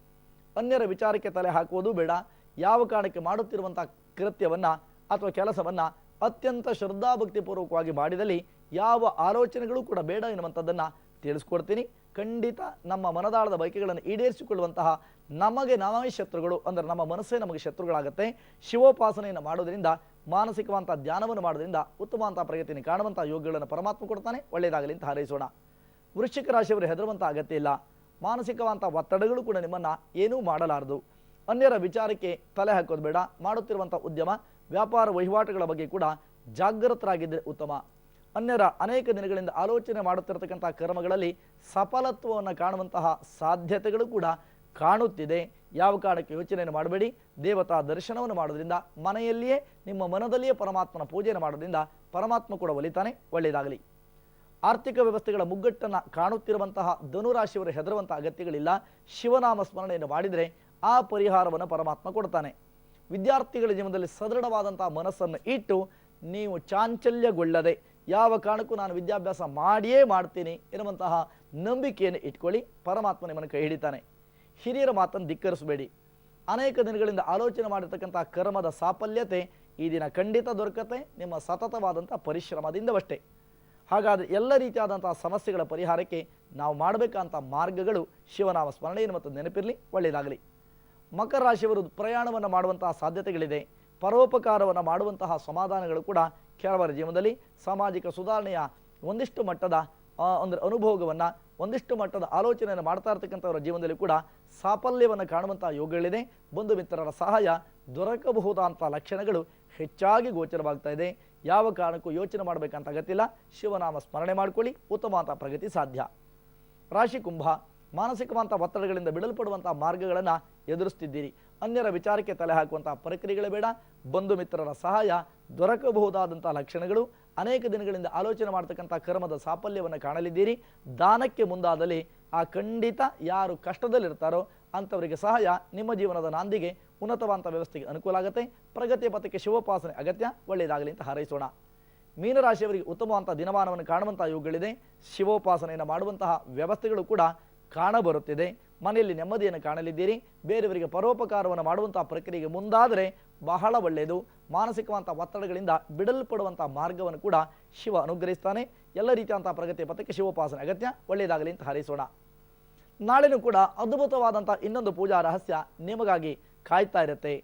ಅನ್ಯರ ವಿಚಾರಕ್ಕೆ ತಲೆ ಹಾಕುವುದು ಬೇಡ. ಯಾವ ಕಾರಣಕ್ಕೆ ಮಾಡುತ್ತಿರುವಂಥ ಕೃತ್ಯವನ್ನು ಅಥವಾ ಕೆಲಸವನ್ನು ಅತ್ಯಂತ ಶ್ರದ್ಧಾಭಕ್ತಿಪೂರ್ವಕವಾಗಿ ಮಾಡಿದಲ್ಲಿ ಯಾವ ಆಲೋಚನೆಗಳು ಕೂಡ ಬೇಡ ಎನ್ನುವಂಥದ್ದನ್ನು ತಿಳಿಸ್ಕೊಡ್ತೀನಿ. ಖಂಡಿತ ನಮ್ಮ ಮನದಾಳದ ಬಯಕೆಗಳನ್ನು ಈಡೇರಿಸಿಕೊಳ್ಳುವಂತಹ ನಮಗೆ ನಾವೇ ಶತ್ರುಗಳು, ಅಂದರೆ ನಮ್ಮ ಮನಸ್ಸೇ ನಮಗೆ ಶತ್ರುಗಳಾಗುತ್ತೆ. ಶಿವೋಪಾಸನೆಯನ್ನು ಮಾಡೋದ್ರಿಂದ, ಮಾನಸಿಕವಂಥ ಧ್ಯಾನವನ್ನು ಮಾಡೋದ್ರಿಂದ ಉತ್ತಮವಂಥ ಪ್ರಗತಿಯನ್ನು ಕಾಣುವಂಥ ಯೋಗಗಳನ್ನು ಪರಮಾತ್ಮ ಕೊಡ್ತಾನೆ. ಒಳ್ಳೆಯದಾಗಲಿ ಅಂತ ಹಾರೈಸೋಣ. ವೃಶ್ಚಿಕ ರಾಶಿಯವರು ಹೆದರುವಂಥ ಅಗತ್ಯ ಇಲ್ಲ. ಮಾನಸಿಕವಂಥ ಒತ್ತಡಗಳು ಕೂಡ ನಿಮ್ಮನ್ನು ಏನೂ ಮಾಡಲಾರದು. ಅನ್ಯರ ವಿಚಾರಕ್ಕೆ ತಲೆ ಹಾಕೋದು ಬೇಡ. ಮಾಡುತ್ತಿರುವಂಥ ಉದ್ಯಮ, ವ್ಯಾಪಾರ ವಹಿವಾಟುಗಳ ಬಗ್ಗೆ ಕೂಡ ಜಾಗೃತರಾಗಿದ್ದರೆ ಉತ್ತಮ. ಅನ್ಯರ ಅನೇಕ ದಿನಗಳಿಂದ ಆಲೋಚನೆ ಮಾಡುತ್ತಿರತಕ್ಕಂಥ ಕರ್ಮಗಳಲ್ಲಿ ಸಫಲತ್ವವನ್ನು ಕಾಣುವಂತಹ ಸಾಧ್ಯತೆಗಳು ಕೂಡ ಕಾಣುತ್ತಿದೆ. ಯಾವ ಕಾರಣಕ್ಕೆ ಯೋಚನೆಯನ್ನು ಮಾಡಬೇಡಿ. ದೇವತಾ ದರ್ಶನವನ್ನು ಮಾಡೋದ್ರಿಂದ, ಮನೆಯಲ್ಲಿಯೇ ನಿಮ್ಮ ಮನದಲ್ಲಿಯೇ ಪರಮಾತ್ಮನ ಪೂಜೆಯನ್ನು ಮಾಡೋದ್ರಿಂದ ಪರಮಾತ್ಮ ಕೂಡ ಒಲಿತಾನೆ. ಒಳ್ಳೆಯದಾಗಲಿ. ಆರ್ಥಿಕ ವ್ಯವಸ್ಥೆಗಳ ಮುಗ್ಗಟ್ಟನ್ನು ಕಾಣುತ್ತಿರುವಂತಹ ಧನುರಾಶಿಯವರು ಹೆದರುವಂಥ ಅಗತ್ಯಗಳಿಲ್ಲ. ಶಿವನಾಮ ಸ್ಮರಣೆಯನ್ನು ಮಾಡಿದರೆ ಆ ಪರಿಹಾರವನ್ನು ಪರಮಾತ್ಮ ಕೊಡ್ತಾನೆ. ವಿದ್ಯಾರ್ಥಿಗಳ ಜೀವನದಲ್ಲಿ ಸದೃಢವಾದಂಥ ಮನಸ್ಸನ್ನು ಇಟ್ಟು ನೀವು ಚಾಂಚಲ್ಯಗೊಳ್ಳದೆ ಯಾವ ಕಾರಣಕ್ಕೂ ನಾನು ವಿದ್ಯಾಭ್ಯಾಸ ಮಾಡಿಯೇ ಮಾಡ್ತೀನಿ ಎನ್ನುವಂತಹ ನಂಬಿಕೆಯನ್ನು ಇಟ್ಕೊಳ್ಳಿ. ಪರಮಾತ್ಮ ನಿಮ್ಮನ್ನು ಕೈ ಹಿಡಿತಾನೆ. ಹಿರಿಯರ ಮಾತನ್ನು ಧಿಕ್ಕರಿಸಬೇಡಿ. ಅನೇಕ ದಿನಗಳಿಂದ ಆಲೋಚನೆ ಮಾಡಿರ್ತಕ್ಕಂಥ ಕರ್ಮದ ಸಾಫಲ್ಯತೆ ಈ ದಿನ ಖಂಡಿತ ದೊರಕತ್ತೆ, ನಿಮ್ಮ ಸತತವಾದಂಥ ಪರಿಶ್ರಮದಿಂದವಷ್ಟೇ. ಹಾಗಾದರೆ ಎಲ್ಲ ರೀತಿಯಾದಂತಹ ಸಮಸ್ಯೆಗಳ ಪರಿಹಾರಕ್ಕೆ ನಾವು ಮಾಡಬೇಕಂತ ಮಾರ್ಗಗಳು ಶಿವನಾಮ ಸ್ಮರಣೆಯನ್ನು ಮತ್ತು ನೆನಪಿರಲಿ. ಒಳ್ಳೆಯದಾಗಲಿ. ಮಕರ ರಾಶಿಯವರು ಪ್ರಯಾಣವನ್ನು ಮಾಡುವಂತಹ ಸಾಧ್ಯತೆಗಳಿದೆ. ಪರೋಪಕಾರವನ್ನು ಮಾಡುವಂತಹ ಸಮಾಧಾನಗಳು ಕೂಡ ಕೆಲವರ ಜೀವನದಲ್ಲಿ ಸಾಮಾಜಿಕ ಸುಧಾರಣೆಯ ಒಂದಿಷ್ಟು ಮಟ್ಟದ ಅಂದರೆ ಅನುಭೋಗವನ್ನು, ಒಂದಿಷ್ಟು ಮಟ್ಟದ ಆಲೋಚನೆಯನ್ನು ಮಾಡ್ತಾ ಇರ್ತಕ್ಕಂಥವರ ಜೀವನದಲ್ಲಿ ಕೂಡ ಸಾಫಲ್ಯವನ್ನು ಕಾಣುವಂಥ ಯೋಗಗಳಿದೆ. ಬಂಧು ಮಿತ್ರರ ಸಹಾಯ ದೊರಕಬಹುದಾದಂಥ ಲಕ್ಷಣಗಳು ಹೆಚ್ಚಾಗಿ ಗೋಚರವಾಗ್ತಾ ಇದೆ. ಯಾವ ಕಾರಣಕ್ಕೂ ಯೋಚನೆ ಮಾಡಬೇಕಂತ ಅಗತ್ಯವಿಲ್ಲ. ಶಿವನಾಮ ಸ್ಮರಣೆ ಮಾಡಿಕೊಳ್ಳಿ, ಉತ್ತಮವಾದ ಪ್ರಗತಿ ಸಾಧ್ಯ. ರಾಶಿ ಕುಂಭ, ಮಾನಸಿಕವಂಥ ಒತ್ತಡಗಳಿಂದ ಬಿಡಲ್ಪಡುವಂಥ ಮಾರ್ಗಗಳನ್ನು ಎದುರಿಸ್ತಿದ್ದೀರಿ. ಅನ್ಯರ ವಿಚಾರಕ್ಕೆ ತಲೆ ಹಾಕುವಂಥ ಪ್ರಕ್ರಿಯೆಗಳೇ ಬೇಡ. ಬಂಧು ಮಿತ್ರರ ಸಹಾಯ ದೊರಕಬಹುದಾದಂಥ ಲಕ್ಷಣಗಳು. ಅನೇಕ ದಿನಗಳಿಂದ ಆಲೋಚನೆ ಮಾಡ್ತಕ್ಕಂಥ ಕರ್ಮದ ಸಾಫಲ್ಯವನ್ನು ಕಾಣಲಿದ್ದೀರಿ. ದಾನಕ್ಕೆ ಮುಂದಾದಲ್ಲಿ ಆ ಖಂಡಿತ ಯಾರು ಕಷ್ಟದಲ್ಲಿರ್ತಾರೋ ಅಂಥವರಿಗೆ ಸಹಾಯ ನಿಮ್ಮ ಜೀವನದ ನಾಂದಿಗೆ ಉನ್ನತವಾದಂಥ ವ್ಯವಸ್ಥೆಗೆ ಅನುಕೂಲ ಆಗುತ್ತೆ. ಪ್ರಗತಿಯ ಪಥಕ್ಕೆ ಶಿವೋಪಾಸನೆ ಅಗತ್ಯ. ಒಳ್ಳೆಯದಾಗಲಿ ಅಂತ ಹಾರೈಸೋಣ. ಮೀನರಾಶಿಯವರಿಗೆ ಉತ್ತಮವಾದಂಥ ದಿನಮಾನವನ್ನು ಕಾಣುವಂಥ ಯೋಗಗಳಿದೆ. ಶಿವೋಪಾಸನೆಯನ್ನು ಮಾಡುವಂತಹ ವ್ಯವಸ್ಥೆಗಳು ಕೂಡ ಕಾಣಬರುತ್ತಿದೆ. ಮನೆಯಲ್ಲಿ ನೆಮ್ಮದಿಯನ್ನು ಕಾಣಲಿದ್ದೀರಿ. ಬೇರೆಯವರಿಗೆ ಪರೋಪಕಾರವನ್ನು ಮಾಡುವಂಥ ಪ್ರಕ್ರಿಯೆಗೆ ಮುಂದಾದರೆ ಬಹಳ ಒಳ್ಳೆಯದು. ಮಾನಸಿಕವಂಥ ಒತ್ತಡಗಳಿಂದ ಬಿಡಲ್ಪಡುವಂಥ ಮಾರ್ಗವನ್ನು ಕೂಡ ಶಿವ ಅನುಗ್ರಹಿಸ್ತಾನೆ. ಎಲ್ಲ ರೀತಿಯಂಥ ಪ್ರಗತಿಯ ಪಥಕ್ಕೆ ಶಿವೋಪಾಸನೆ ಅಗತ್ಯ. ಒಳ್ಳೆಯದಾಗಲಿ ಅಂತ ಹಾರೈಸೋಣ. ನಾಳೆನೂ ಕೂಡ ಅದ್ಭುತವಾದಂಥ ಇನ್ನೊಂದು ಪೂಜಾ ರಹಸ್ಯ ನಿಮಗಾಗಿ ಕಾಯ್ತಾ ಇರುತ್ತೆ.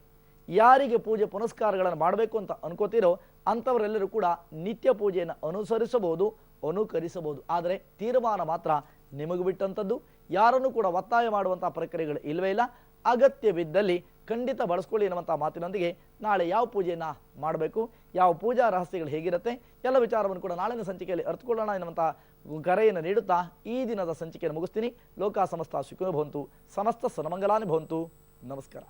ಯಾರಿಗೆ ಪೂಜೆ ಪುನಸ್ಕಾರಗಳನ್ನು ಮಾಡಬೇಕು ಅಂತ ಅನ್ಕೋತೀರೋ ಅಂಥವರೆಲ್ಲರೂ ಕೂಡ ನಿತ್ಯ ಪೂಜೆಯನ್ನು ಅನುಸರಿಸಬಹುದು, ಅನುಕರಿಸಬಹುದು. ಆದರೆ ತೀರ್ಮಾನ ಮಾತ್ರ ನಿಮಗೆ ಬಿಟ್ಟಂಥದ್ದು. ಯಾರನ್ನು ಕೂಡ ಒತ್ತಾಯ ಮಾಡುವಂಥ ಪ್ರಕ್ರಿಯೆಗಳು ಇಲ್ಲವೇ ಇಲ್ಲ. ಅಗತ್ಯವಿದ್ದಲ್ಲಿ ಖಂಡಿತ ಬಳಸ್ಕೊಳ್ಳಿ ಎನ್ನುವಂಥ ಮಾತಿನೊಂದಿಗೆ ನಾಳೆ ಯಾವ ಪೂಜೆಯನ್ನು ಮಾಡಬೇಕು, ಯಾವ ಪೂಜಾ ರಹಸ್ಯಗಳು ಹೇಗಿರುತ್ತೆ ಎಲ್ಲ ವಿಚಾರವನ್ನು ಕೂಡ ನಾಳಿನ ಸಂಚಿಕೆಯಲ್ಲಿ ಅರ್ಥಕೊಳ್ಳೋಣ ಎನ್ನುವಂಥ ಕರೆಯನ್ನು ನೀಡುತ್ತಾ ಈ ದಿನದ ಸಂಚಿಕೆಯನ್ನು ಮುಗಿಸ್ತೀನಿ. ಲೋಕ ಸಮಸ್ತ ಸುಖಿನೋ ಭವಂತು, ಸಮಸ್ತ ಸನ್ಮಂಗಲಾನಿ ಭವಂತು. ನಮಸ್ಕಾರ.